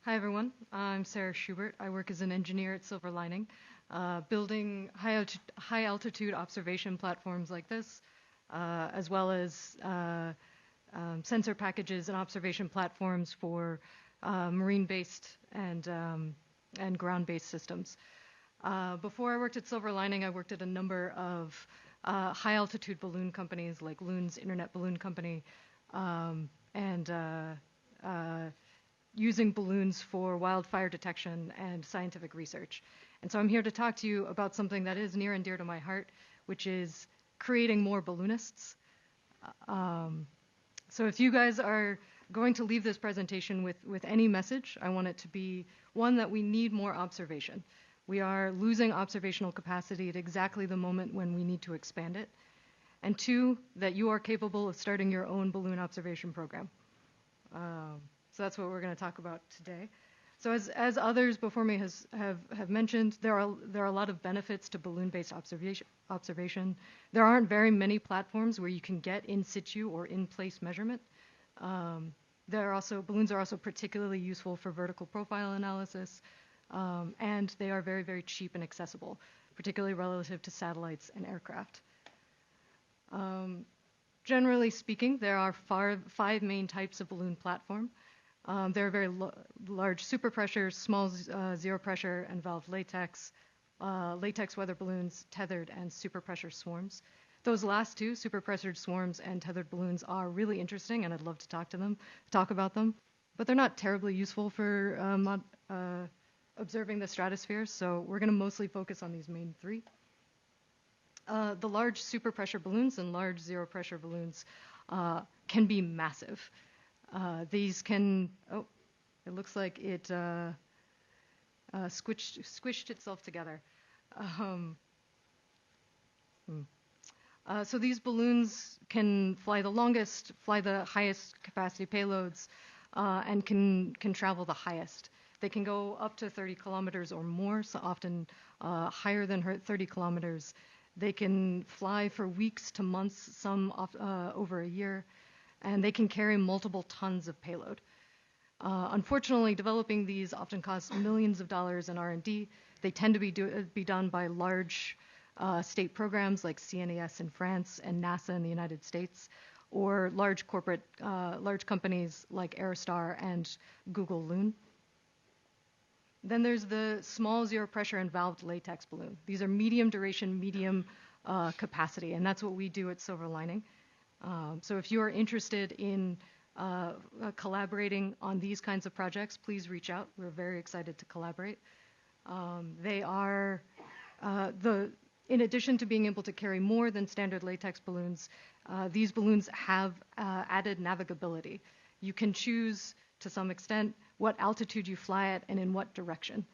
Hi, everyone. I'm Sarah Schubert. I work as an engineer at Silver Lining, building high-altitude observation platforms like this, as well as sensor packages and observation platforms for marine-based and ground-based systems. Before I worked at Silver Lining, I worked at a number of high-altitude balloon companies like Loon's Internet Balloon Company, and using balloons for wildfire detection and scientific research. And so I'm here to talk to you about something that is near and dear to my heart, which is creating more balloonists. So if you guys are going to leave this presentation with any message, I want it to be one, that we need more observation. We are losing observational capacity at exactly the moment when we need to expand it. And two, that you are capable of starting your own balloon observation program. So that's what we're going to talk about today. So as others before me have mentioned, there are a lot of benefits to balloon-based observation. There aren't very many platforms where you can get in situ or in-place measurement. Balloons are also particularly useful for vertical profile analysis, and they are very, very cheap and accessible, particularly relative to satellites and aircraft. Generally speaking, there are five main types of balloon platform. There are very large superpressure, small zero pressure, and valved latex, latex weather balloons, tethered, and superpressure swarms. Those last two, superpressured swarms and tethered balloons, are really interesting, and I'd love to talk about them. But they're not terribly useful for observing the stratosphere, so we're going to mostly focus on these main three. The large superpressure balloons and large zero pressure balloons can be massive. These can, it looks like it squished itself together. So these balloons can fly the longest, fly the highest capacity payloads, and can travel the highest. They can go up to 30 kilometers or more, so often higher than 30 kilometers. They can fly for weeks to months, some over a year, and they can carry multiple tons of payload. Unfortunately, developing these often costs millions of dollars in R&D. They tend to be done by large state programs like CNES in France and NASA in the United States, or large companies like Aerostar and Google Loon. Then there's the small zero pressure and valved latex balloon. These are medium duration, medium capacity, and that's what we do at Silver Lining. So if you are interested in collaborating on these kinds of projects, please reach out. We're very excited to collaborate. They are, in addition to being able to carry more than standard latex balloons, these balloons have added navigability. You can choose, to some extent, what altitude you fly at and in what direction.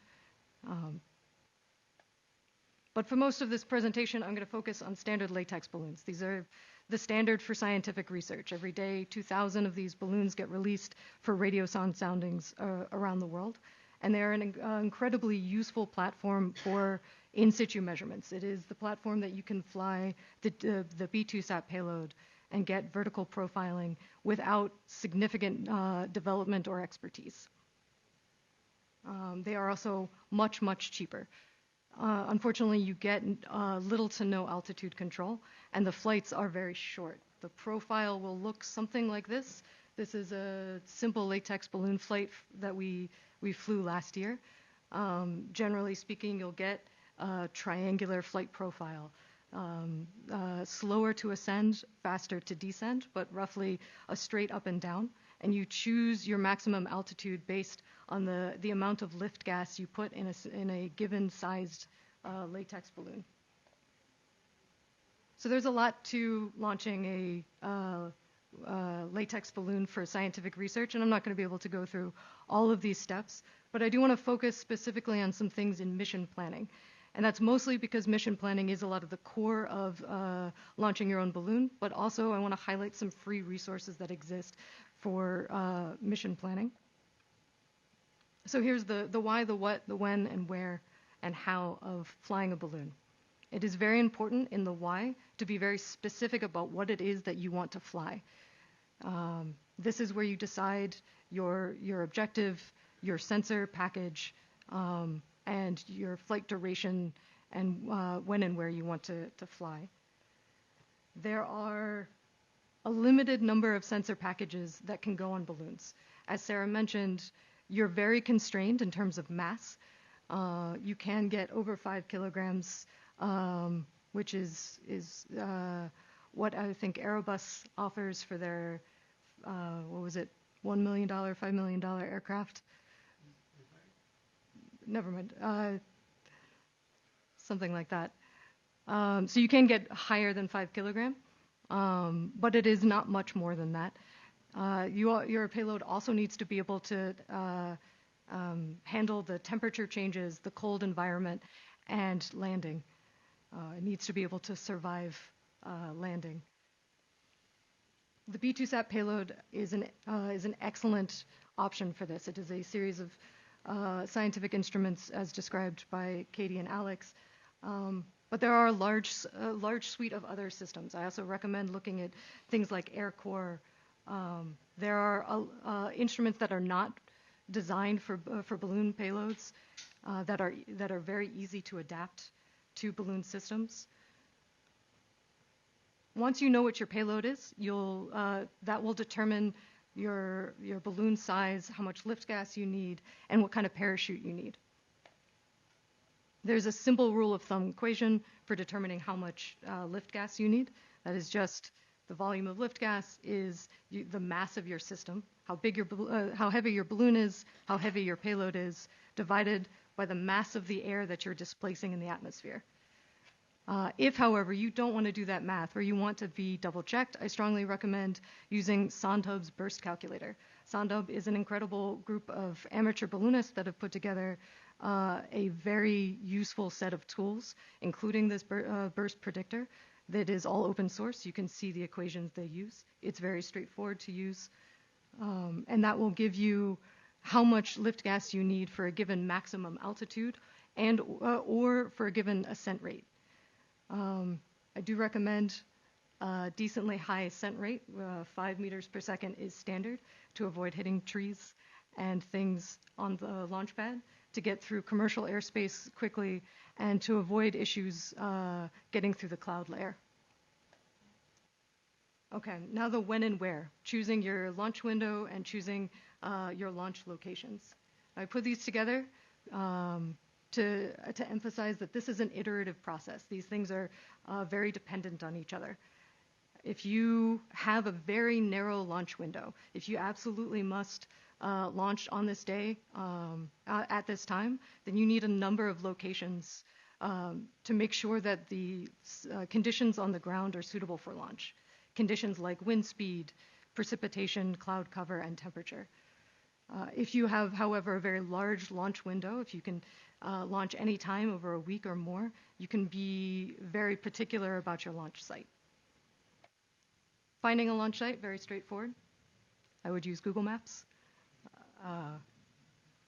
But for most of this presentation, I'm going to focus on standard latex balloons. These are the standard for scientific research. Every day, 2,000 of these balloons get released for radiosonde soundings around the world. And they're an incredibly useful platform for in situ measurements. It is the platform that you can fly the B2SAT payload and get vertical profiling without significant development or expertise. They are also much, much cheaper. Unfortunately, you get little to no altitude control, and the flights are very short. The profile will look something like this. This is a simple latex balloon flight that we flew last year. Generally speaking, you'll get a triangular flight profile. Slower to ascend, faster to descend, but roughly a straight up and down. And you choose your maximum altitude based on the amount of lift gas you put in a given sized latex balloon. So there's a lot to launching a latex balloon for scientific research, and I'm not going to be able to go through all of these steps, but I do want to focus specifically on some things in mission planning. And that's mostly because mission planning is a lot of the core of launching your own balloon, but also I want to highlight some free resources that exist for mission planning. So here's the why, the what, the when, and where, and how of flying a balloon. It is very important in the why to be very specific about what it is that you want to fly. This is where you decide your objective, your sensor package, and your flight duration, and when and where you want to fly. There are a limited number of sensor packages that can go on balloons. As Sarah mentioned, you're very constrained in terms of mass. You can get over 5 kilograms, which is what I think Airbus offers for their, what was it, $1 million, $5 million aircraft? Never mind. Something like that. So you can get higher than 5 kilogram, but it is not much more than that. Your payload also needs to be able to handle the temperature changes, the cold environment, and landing. It needs to be able to survive landing. The B2SAT payload is an excellent option for this. It is a series of scientific instruments as described by Katie and Alex. But there are a large suite of other systems. I also recommend looking at things like air core. There are instruments that are not designed for balloon payloads that are very easy to adapt to balloon systems. Once you know what your payload is, that will determine your balloon size, how much lift gas you need, and what kind of parachute you need. There's a simple rule of thumb equation for determining how much lift gas you need. That is just the volume of lift gas is the mass of your system, how heavy your balloon is, how heavy your payload is, divided by the mass of the air that you're displacing in the atmosphere. If, however, you don't want to do that math or you want to be double-checked, I strongly recommend using Sondhub's burst calculator. Sondhub is an incredible group of amateur balloonists that have put together a very useful set of tools, including this burst predictor that is all open source. You can see the equations they use. It's very straightforward to use. And that will give you how much lift gas you need for a given maximum altitude and or for a given ascent rate. I do recommend a decently high ascent rate. 5 meters per second is standard to avoid hitting trees and things on the launch pad, to get through commercial airspace quickly, and to avoid issues getting through the cloud layer. Okay, now the when and where. Choosing your launch window and choosing your launch locations. I put these together to emphasize that this is an iterative process. These things are very dependent on each other. If you have a very narrow launch window, if you absolutely must launch on this day at this time, then you need a number of locations to make sure that the conditions on the ground are suitable for launch. Conditions like wind speed, precipitation, cloud cover, and temperature. If you have, however, a very large launch window, if you can launch any time over a week or more, you can be very particular about your launch site. Finding a launch site, very straightforward. I would use Google Maps.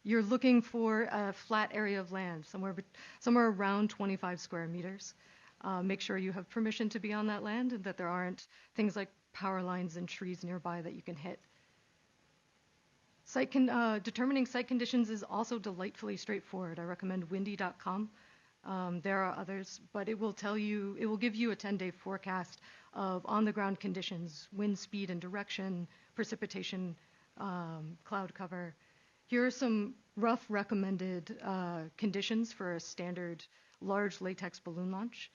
You're looking for a flat area of land, somewhere around 25 square meters. Make sure you have permission to be on that land and that there aren't things like power lines and trees nearby that you can hit. Determining site conditions is also delightfully straightforward. I recommend windy.com. There are others, but it will give you a 10-day forecast of on-the-ground conditions, wind speed and direction, precipitation, cloud cover. Here are some rough recommended conditions for a standard large latex balloon launch.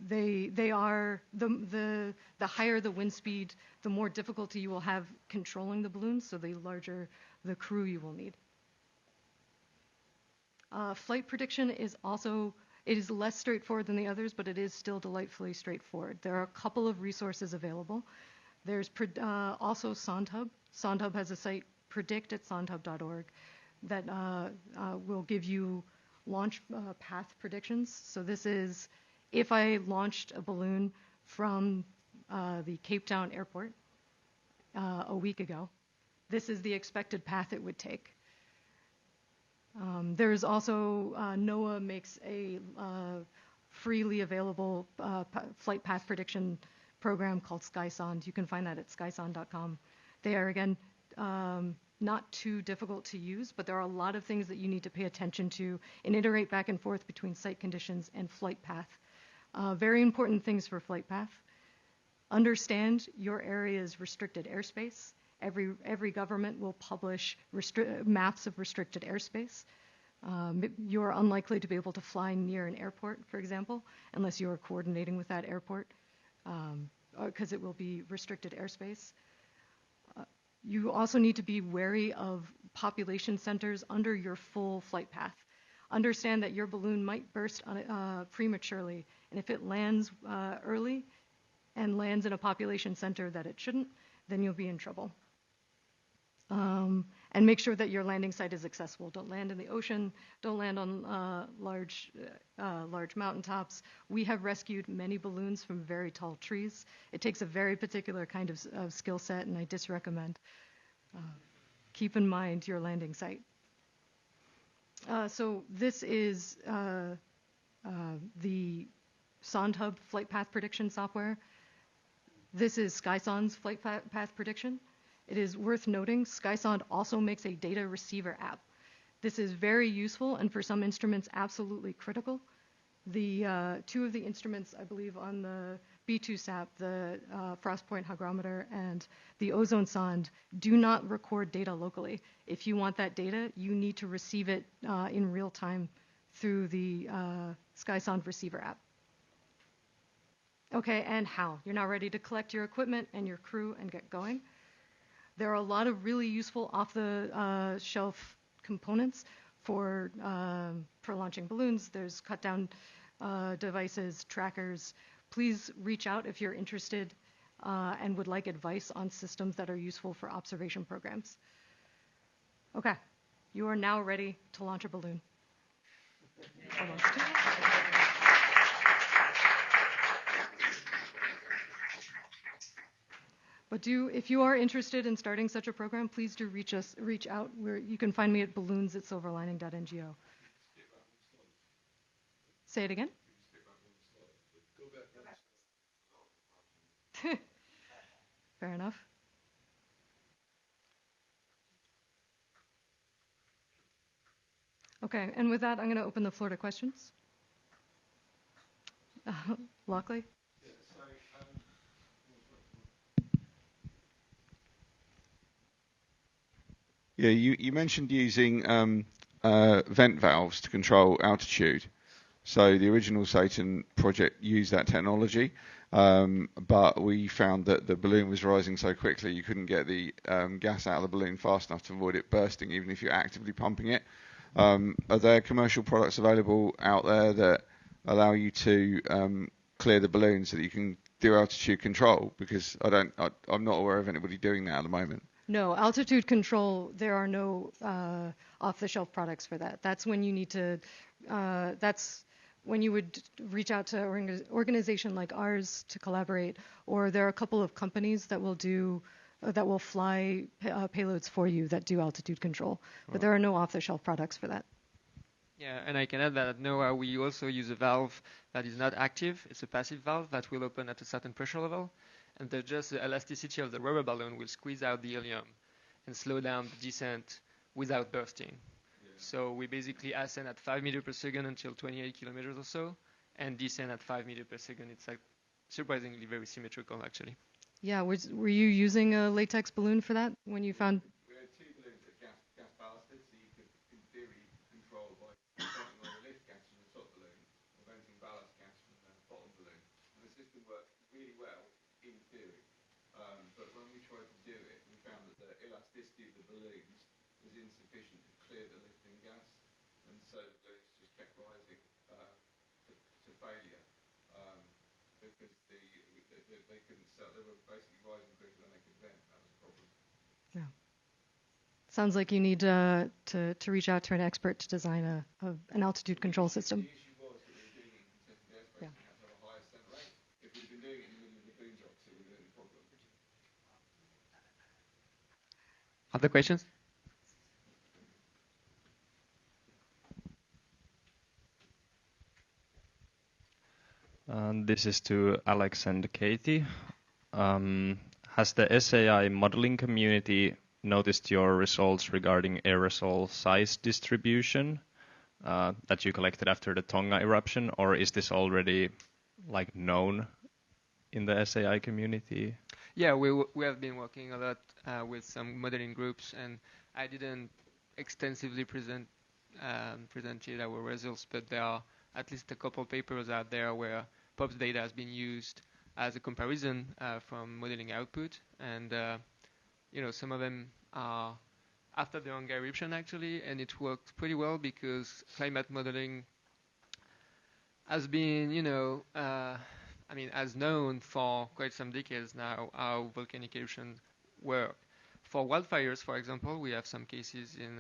They are the higher the wind speed, the more difficulty you will have controlling the balloon, so the larger the crew you will need. Flight prediction is less straightforward than the others, but it is still delightfully straightforward. There are a couple of resources available. There's also Sondhub. Sondhub has a site, predict@sondhub.org, that will give you launch path predictions. So this is, if I launched a balloon from the Cape Town airport a week ago, this is the expected path it would take. There's also, NOAA makes a freely available flight path prediction program called SkySond. You can find that at skysond.com. They are, again, not too difficult to use, but there are a lot of things that you need to pay attention to and iterate back and forth between site conditions and flight path. Very important things for flight path. Understand your area's restricted airspace. Every government will publish maps of restricted airspace. You're unlikely to be able to fly near an airport, for example, unless you're coordinating with that airport, because it will be restricted airspace. You also need to be wary of population centers under your full flight path. Understand that your balloon might burst prematurely, and if it lands early and lands in a population center that it shouldn't, then you'll be in trouble. And make sure that your landing site is accessible. Don't land in the ocean. Don't land on large mountaintops. We have rescued many balloons from very tall trees. It takes a very particular kind of skill set, and I disrecommend. Keep in mind your landing site. So this is the SondHub flight path prediction software. This is SkySond's flight path prediction. It is worth noting, SkySond also makes a data receiver app. This is very useful and for some instruments absolutely critical. The two of the instruments, I believe, on the B2 SAP, the frost point hygrometer and the ozone sonde, do not record data locally. If you want that data, you need to receive it in real time through the SkySond receiver app. Okay, and how? You're now ready to collect your equipment and your crew and get going. There are a lot of really useful off-the-shelf components for launching balloons. There's cut-down devices, trackers. Please reach out if you're interested and would like advice on systems that are useful for observation programs. Okay, you are now ready to launch a balloon. Almost. But if you are interested in starting such a program, please do reach out. You can find me at balloons@silverlining.ngo. Say it again. Fair enough. Okay, and with that, I'm going to open the floor to questions. Lockley? Yeah, you mentioned using vent valves to control altitude. So the original Satan project used that technology, but we found that the balloon was rising so quickly you couldn't get the gas out of the balloon fast enough to avoid it bursting, even if you're actively pumping it. Are there commercial products available out there that allow you to clear the balloon so that you can do altitude control? Because I'm not aware of anybody doing that at the moment. No, altitude control, there are no off-the-shelf products for that. That's when you need to, that's when you would reach out to an organization like ours to collaborate, or there are a couple of companies that will fly payloads for you that do altitude control. But there are no off-the-shelf products for that. Yeah, and I can add that at NOAA we also use a valve that is not active. It's a passive valve that will open at a certain pressure level. And the elasticity of the rubber balloon will squeeze out the helium and slow down the descent without bursting. Yeah. So we basically ascend at 5 meters per second until 28 kilometers or so, and descend at 5 meters per second. It's like surprisingly very symmetrical, actually. Yeah, were you using a latex balloon for that when you found? We had two balloons that gas ballasted, so you could, in theory, control by venting all the lift gas from the top balloon or venting ballast gas from the bottom balloon. And the system worked really well in theory. But when we tried to do it, we found that the elasticity of the balloons was insufficient to clear the lifting gas, and so the balloons just kept rising to failure because they couldn't sell. They were basically rising quicker than they could vent. That was a problem. Yeah. Sounds like you need to reach out to an expert to design an altitude control system. The issue was that we were doing it in contested airspace, and we had to have a high ascent rate. If we'd been doing it in the middle of the boondocks, it would have been a problem. Other questions? This is to Alex and Katie. Has the SAI modeling community noticed your results regarding aerosol size distribution that you collected after the Tonga eruption, or is this already like known in the SAI community? Yeah, we have been working a lot with some modeling groups, and I didn't extensively presented our results, but there are at least a couple papers out there where POPs data has been used as a comparison from modeling output, and some of them are after the Tonga eruption actually, and it worked pretty well because climate modeling has been, as known for quite some decades now how volcanic eruptions work. For wildfires, for example, we have some cases in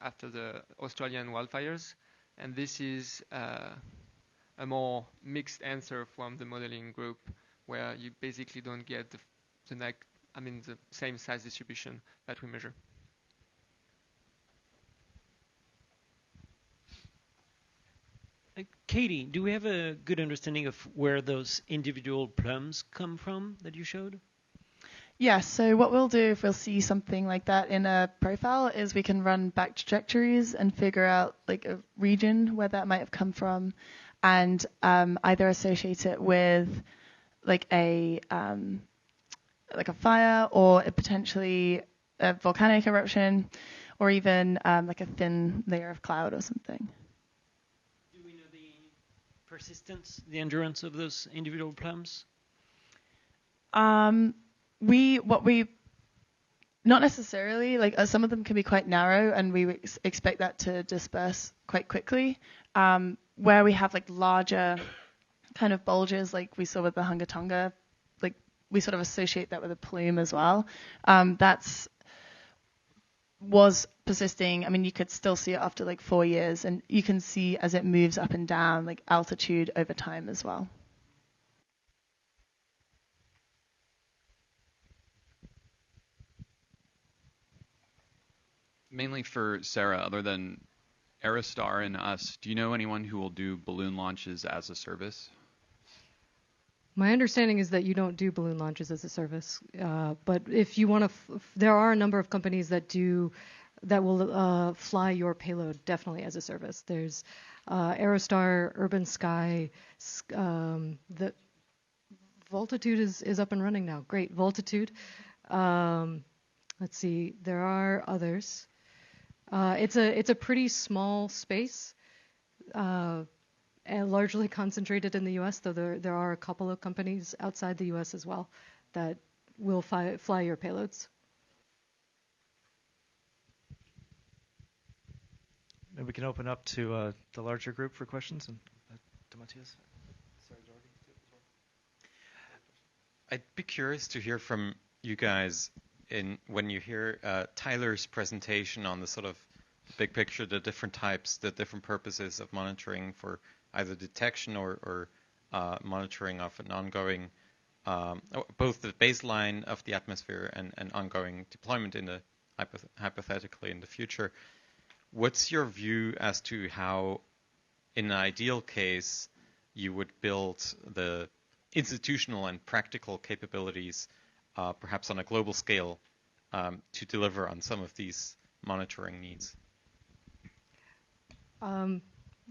after the Australian wildfires, and this is a more mixed answer from the modeling group, where you basically don't get the same size distribution that we measure. Katie, do we have a good understanding of where those individual plums come from that you showed? Yes, so what we'll do if we'll see something like that in a profile is we can run back trajectories and figure out like a region where that might have come from, and either associate it with like a fire or potentially a volcanic eruption, or even like a thin layer of cloud or something. Do we know the persistence, the endurance of those individual plums? We not necessarily, like some of them can be quite narrow, and we expect that to disperse quite quickly. Where we have like larger kind of bulges, like we saw with the Hunga Tonga, like we sort of associate that with a plume as well. Was persisting. I mean, you could still see it after like 4 years, and you can see as it moves up and down, like altitude over time as well. Mainly for Sarah, other than Aerostar and us, do you know anyone who will do balloon launches as a service? My understanding is that you don't do balloon launches as a service, but if you want to, there are a number of companies that will fly your payload definitely as a service. There's Aerostar, Urban Sky, the Voltitude is up and running now. Great, Voltitude. Let's see, there are others. It's a pretty small space, and largely concentrated in the U.S., though there are a couple of companies outside the U.S. as well that will fly your payloads. Maybe we can open up to the larger group for questions, and to Matthias. I'd be curious to hear from you guys when you hear Tyler's presentation on the sort of big picture, the different types, the different purposes of monitoring for either detection or monitoring of an ongoing, both the baseline of the atmosphere and ongoing deployment in the hypothetically in the future. What's your view as to how, in an ideal case, you would build the institutional and practical capabilities, perhaps on a global scale, to deliver on some of these monitoring needs?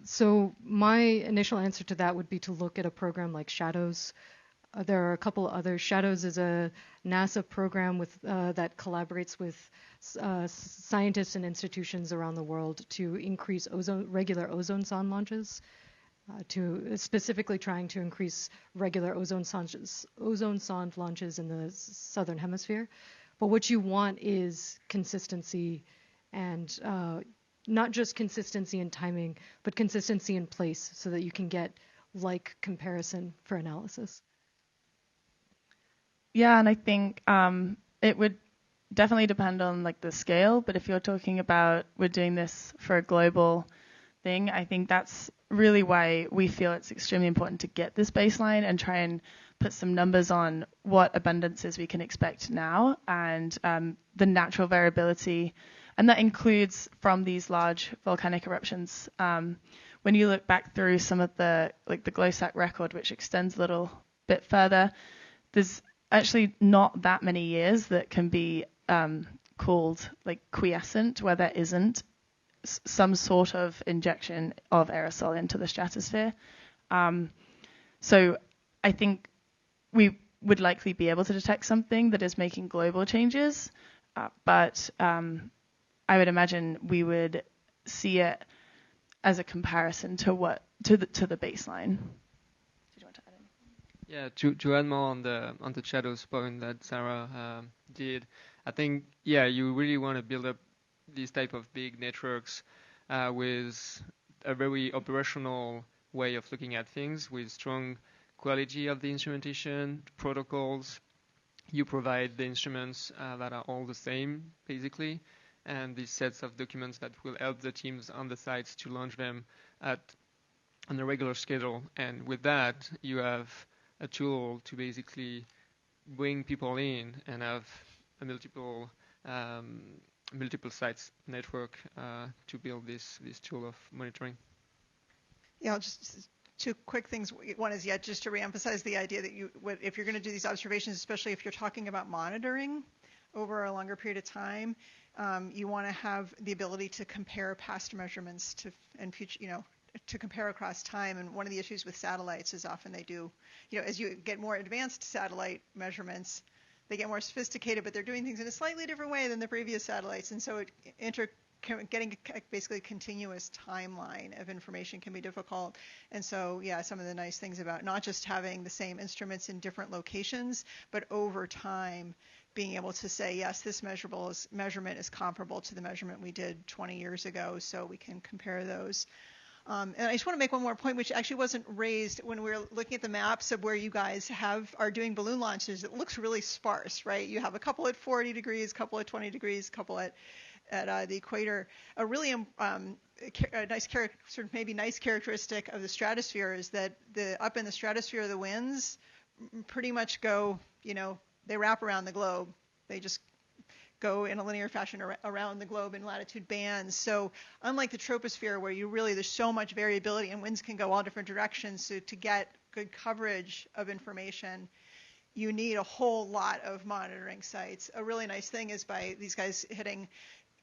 So my initial answer to that would be to look at a program like Shadows. There are a couple others. Shadows is a NASA program that collaborates with scientists and institutions around the world to increase regular ozone sonde launches, to specifically trying to increase regular ozone sonde launches in the southern hemisphere. But what you want is consistency, and not just consistency in timing, but consistency in place, so that you can get like comparison for analysis. Yeah, and I think it would definitely depend on like the scale, but if you're talking about we're doing this for a global thing, I think that's really why we feel it's extremely important to get this baseline and try and put some numbers on what abundances we can expect now, and the natural variability, and that includes from these large volcanic eruptions. When you look back through some of the GLOSAC record, which extends a little bit further, there's actually not that many years that can be called like quiescent, where there isn't some sort of injection of aerosol into the stratosphere. So I think we would likely be able to detect something that is making global changes, but I would imagine we would see it as a comparison to the baseline. Did you want to add anything? Yeah, to add more on the shadows point that Sarah did, I think you really want to build up these type of big networks with a very operational way of looking at things, with strong quality of the instrumentation, protocols. You provide the instruments that are all the same, basically, and these sets of documents that will help the teams on the sites to launch them on a regular schedule. And with that, you have a tool to basically bring people in and have a multiple sites network to build this tool of monitoring. Yeah, just two quick things. One is, just to reemphasize the idea that if you're going to do these observations, especially if you're talking about monitoring over a longer period of time, you want to have the ability to compare past measurements and future, to compare across time. And one of the issues with satellites is often they do, as you get more advanced satellite measurements, they get more sophisticated, but they're doing things in a slightly different way than the previous satellites. And so getting basically a continuous timeline of information can be difficult. And so, some of the nice things about not just having the same instruments in different locations, but over time being able to say, yes, this measurement is comparable to the measurement we did 20 years ago, so we can compare those. And I just want to make one more point, which actually wasn't raised when we were looking at the maps of where you guys are doing balloon launches. It looks really sparse, right? You have a couple at 40 degrees, a couple at 20 degrees, a couple at the equator. A really nice characteristic of the stratosphere is that up in the stratosphere, the winds pretty much go, they wrap around the globe. They just go in a linear fashion around the globe in latitude bands. So unlike the troposphere, where there's so much variability and winds can go all different directions, so to get good coverage of information, you need a whole lot of monitoring sites. A really nice thing is by these guys hitting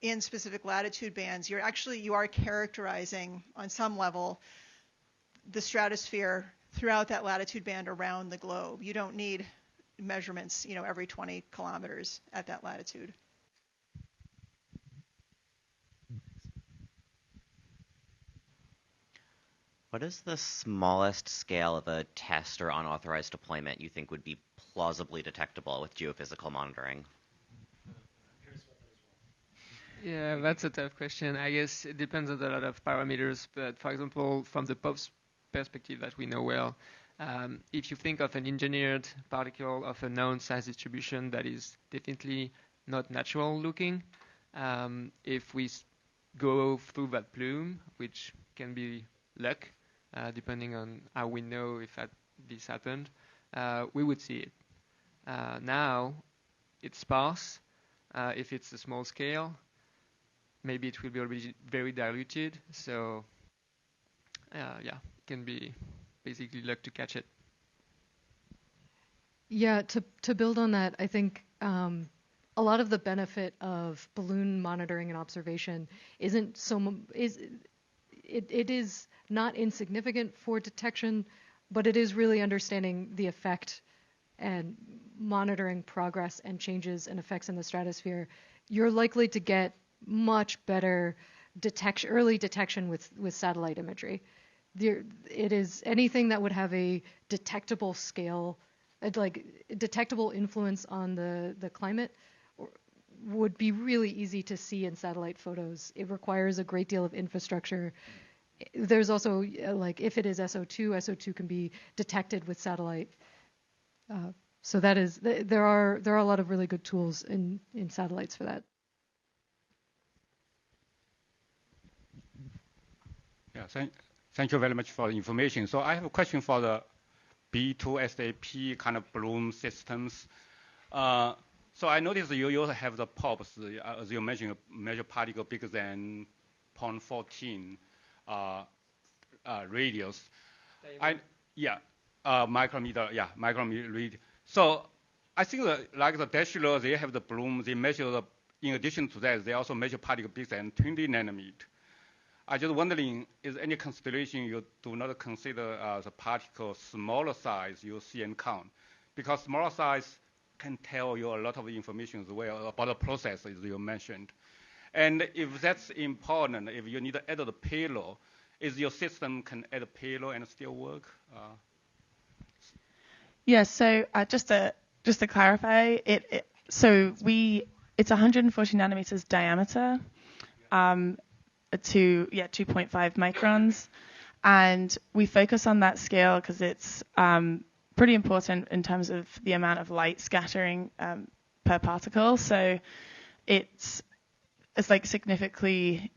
in specific latitude bands, you are characterizing on some level the stratosphere throughout that latitude band around the globe. You don't need measurements, every 20 kilometers at that latitude. What is the smallest scale of a test or unauthorized deployment you think would be plausibly detectable with geophysical monitoring? Yeah, that's a tough question. I guess it depends on a lot of parameters. But for example, from the POPs perspective that we know well, if you think of an engineered particle of a known size distribution that is definitely not natural looking, if we go through that plume, which can be luck, depending on how we know if this happened, we would see it. Now, it's sparse. If it's a small scale, maybe it will be already very diluted. So, it can be basically luck to catch it. Yeah, to build on that, I think a lot of the benefit of balloon monitoring and observation it is not insignificant for detection, but it is really understanding the effect and monitoring progress and changes and effects in the stratosphere. You're likely to get much better early detection with satellite imagery. It is anything that would have a detectable scale, like detectable influence on the climate, would be really easy to see in satellite photos. It requires a great deal of infrastructure. There's also if it is SO2 can be detected with satellite. So that is there are a lot of really good tools in satellites for that. Yeah, thank you very much for the information. So I have a question for the B2 SAP kind of balloon systems. So I noticed you also have the POPs, as you mentioned, measure particle bigger than 0.14 radius. Micrometer radius. So I think that, like the Dash they have the balloon, they measure the in addition to that, they also measure particle bigger than 20 nanometer. I just wondering, is any consideration you do not consider the particle smaller size you see and count? Because smaller size can tell you a lot of information as well about the processes you mentioned. And if that's important, if you need to add the payload, is your system can add a payload and still work? Yeah, so just to clarify, it's 140 nanometers diameter to 2.5 microns, and we focus on that scale because it's pretty important in terms of the amount of light scattering per particle. So it's like significantly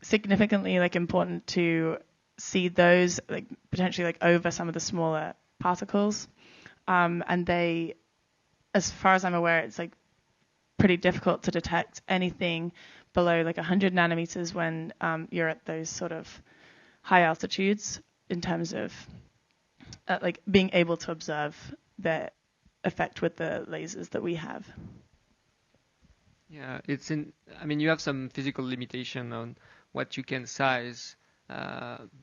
like important to see those like potentially like over some of the smaller particles. And they, as far as I'm aware, it's like pretty difficult to detect anything below like 100 nanometers when you're at those sort of high altitudes in terms of like being able to observe the effect with the lasers that we have. Yeah, I mean, you have some physical limitation on what you can size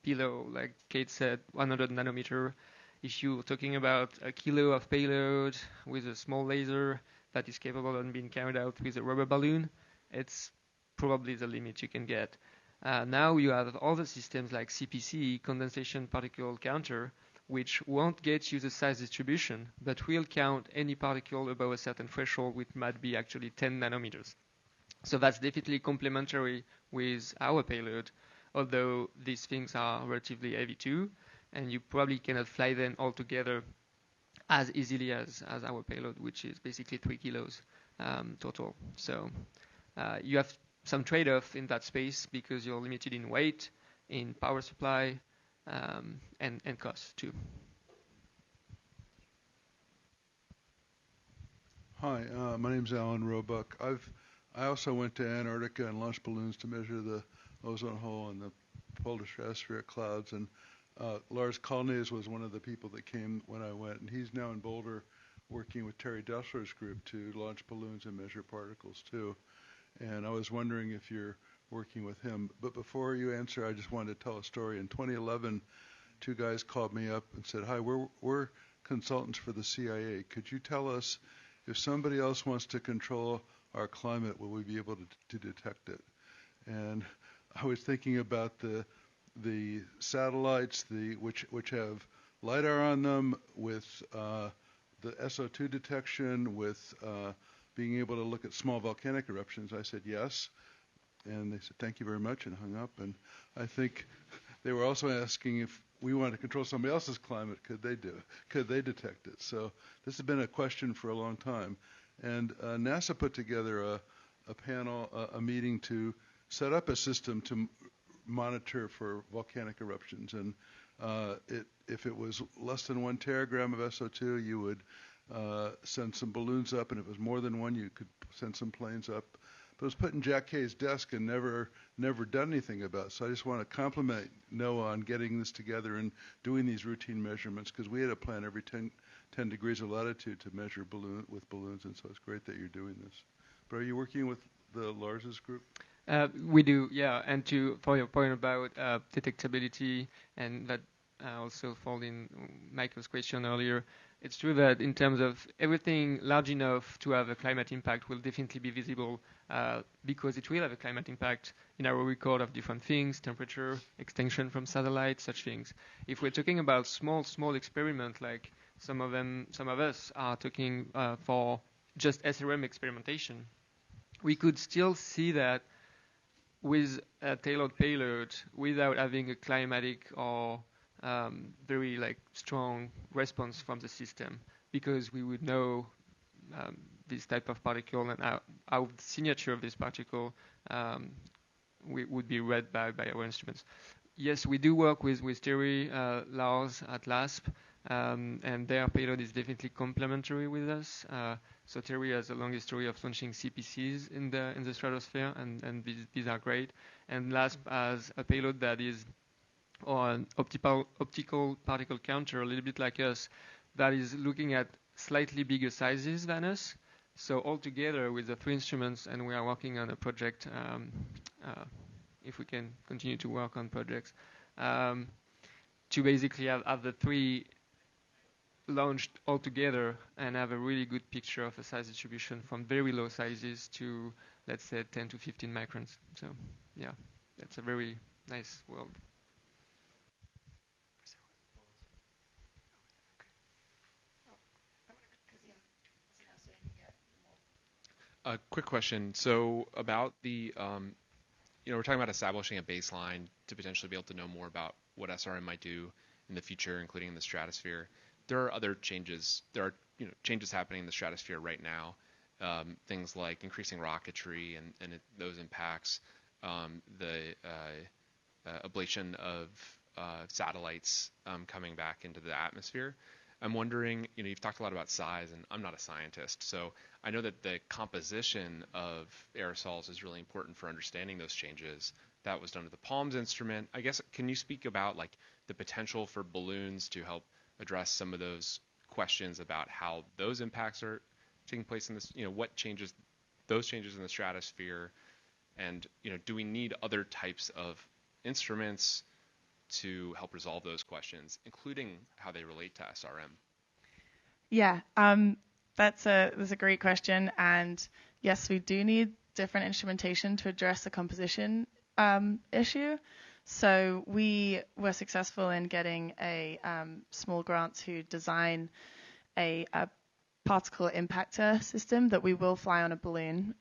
below, like Kate said, 100 nanometer. If you're talking about a kilo of payload with a small laser that is capable of being carried out with a rubber balloon, it's probably the limit you can get. Now you have other systems like CPC, condensation particle counter, which won't get you the size distribution, but will count any particle above a certain threshold, which might be actually 10 nanometers. So that's definitely complementary with our payload, although these things are relatively heavy too, and you probably cannot fly them all together as easily as our payload, which is basically 3 kilos total. So you have some trade-off in that space because you're limited in weight, in power supply, and cost too. Hi, my name's Alan Roebuck. I also went to Antarctica and launched balloons to measure the ozone hole and the polar stratospheric clouds. And Lars Kalnes was one of the people that came when I went, and he's now in Boulder working with Terry Dessler's group to launch balloons and measure particles too. And I was wondering if you're working with him. But before you answer, I just wanted to tell a story. In 2011, two guys called me up and said, "Hi, we're consultants for the CIA. Could you tell us if somebody else wants to control our climate, will we be able to detect it?" And I was thinking about the satellites, which have LiDAR on them, with the SO2 detection, with being able to look at small volcanic eruptions. I said yes, and they said thank you very much and hung up. And I think they were also asking if we wanted to control somebody else's climate, could they detect it? So this has been a question for a long time. And NASA put together a panel, a meeting to set up a system to monitor for volcanic eruptions. And if it was less than 1 teragram of SO2, you would send some balloons up, and if it was more than 1, you could send some planes up. But it was put in Jack Kay's desk and never done anything about. So I just want to compliment Noah on getting this together and doing these routine measurements, because we had a plan every 10 degrees of latitude to measure with balloons, and so it's great that you're doing this. But are you working with the Lars's group? We do, yeah. And for your point about detectability, and that also fall in Michael's question earlier, it's true that in terms of everything large enough to have a climate impact will definitely be visible because it will have a climate impact in our record of different things, temperature, extinction from satellites, such things. If we're talking about small experiment, like some of us are talking for just SRM experimentation, we could still see that with a tailored payload without having a climatic or very strong response from the system, because we would know this type of particle and how the signature of this particle would be read by our instruments. Yes, we do work with Terry, Lars at LASP, and their payload is definitely complementary with us. So Terry has a long history of launching CPCs in the stratosphere, and these are great. And LASP has a payload that is an optical particle counter, a little bit like us, that is looking at slightly bigger sizes than us. So all together with the 3 instruments, and we are working on a project, if we can continue to work on projects, to basically have the 3 launched all together and have a really good picture of a size distribution from very low sizes to, let's say, 10 to 15 microns. So yeah, that's a very nice world. A quick question. So about the, we're talking about establishing a baseline to potentially be able to know more about what SRM might do in the future, including in the stratosphere. There are other changes. There are changes happening in the stratosphere right now. Things like increasing rocketry and those impacts, the ablation of satellites coming back into the atmosphere. I'm wondering, you've talked a lot about size, and I'm not a scientist, so I know that the composition of aerosols is really important for understanding those changes. That was done with the PALMS instrument. I guess, can you speak about like the potential for balloons to help address some of those questions about how those impacts are taking place in this, what changes, those changes in the stratosphere, and do we need other types of instruments to help resolve those questions, including how they relate to SRM? Yeah, that's a great question, and yes, we do need different instrumentation to address the composition issue. So we were successful in getting a small grant to design a particle impactor system that we will fly on a balloon.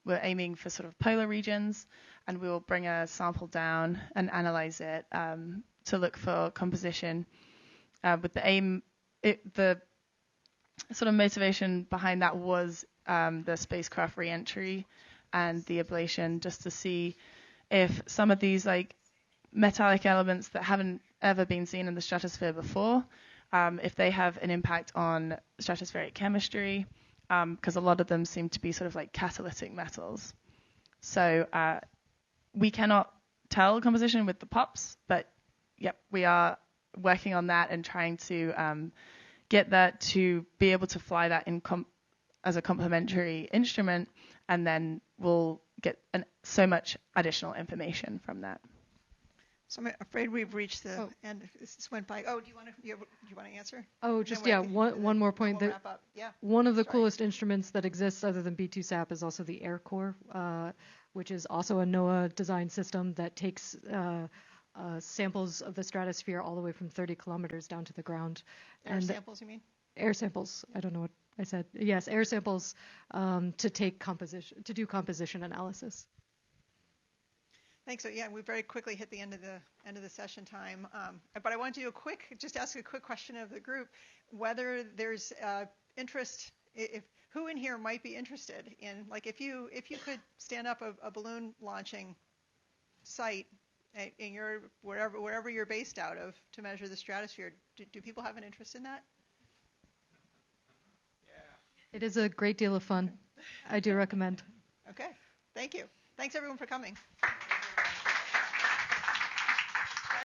We're aiming for sort of polar regions, and we will bring a sample down and analyze it to look for composition. With the aim, the sort of motivation behind that was the spacecraft re-entry and the ablation, just to see if some of these like metallic elements that haven't ever been seen in the stratosphere before, if they have an impact on stratospheric chemistry, because a lot of them seem to be sort of like catalytic metals. So we cannot tell composition with the POPs, but yep, we are working on that and trying to get that to be able to fly that in as a complementary instrument, and then we'll get so much additional information from that. So I'm afraid we've reached the end. This went by. Oh, do you want to answer? Oh, just one more point. We'll wrap up. Yeah. One of the coolest instruments that exists other than B2SAP is also the Air Core, which is also a NOAA design system that takes samples of the stratosphere all the way from 30 kilometers down to the ground. Air samples, you mean? Air samples. I don't know what I said. Yes, air samples to do composition analysis. Thanks. So yeah, we very quickly hit the end of the session time. But I want to do just ask a quick question of the group, whether there's interest, who in here might be interested in, like, if you could stand up a balloon launching site in your wherever you're based out of to measure the stratosphere, do people have an interest in that? It is a great deal of fun. I do recommend. Okay. Thank you. Thanks everyone for coming.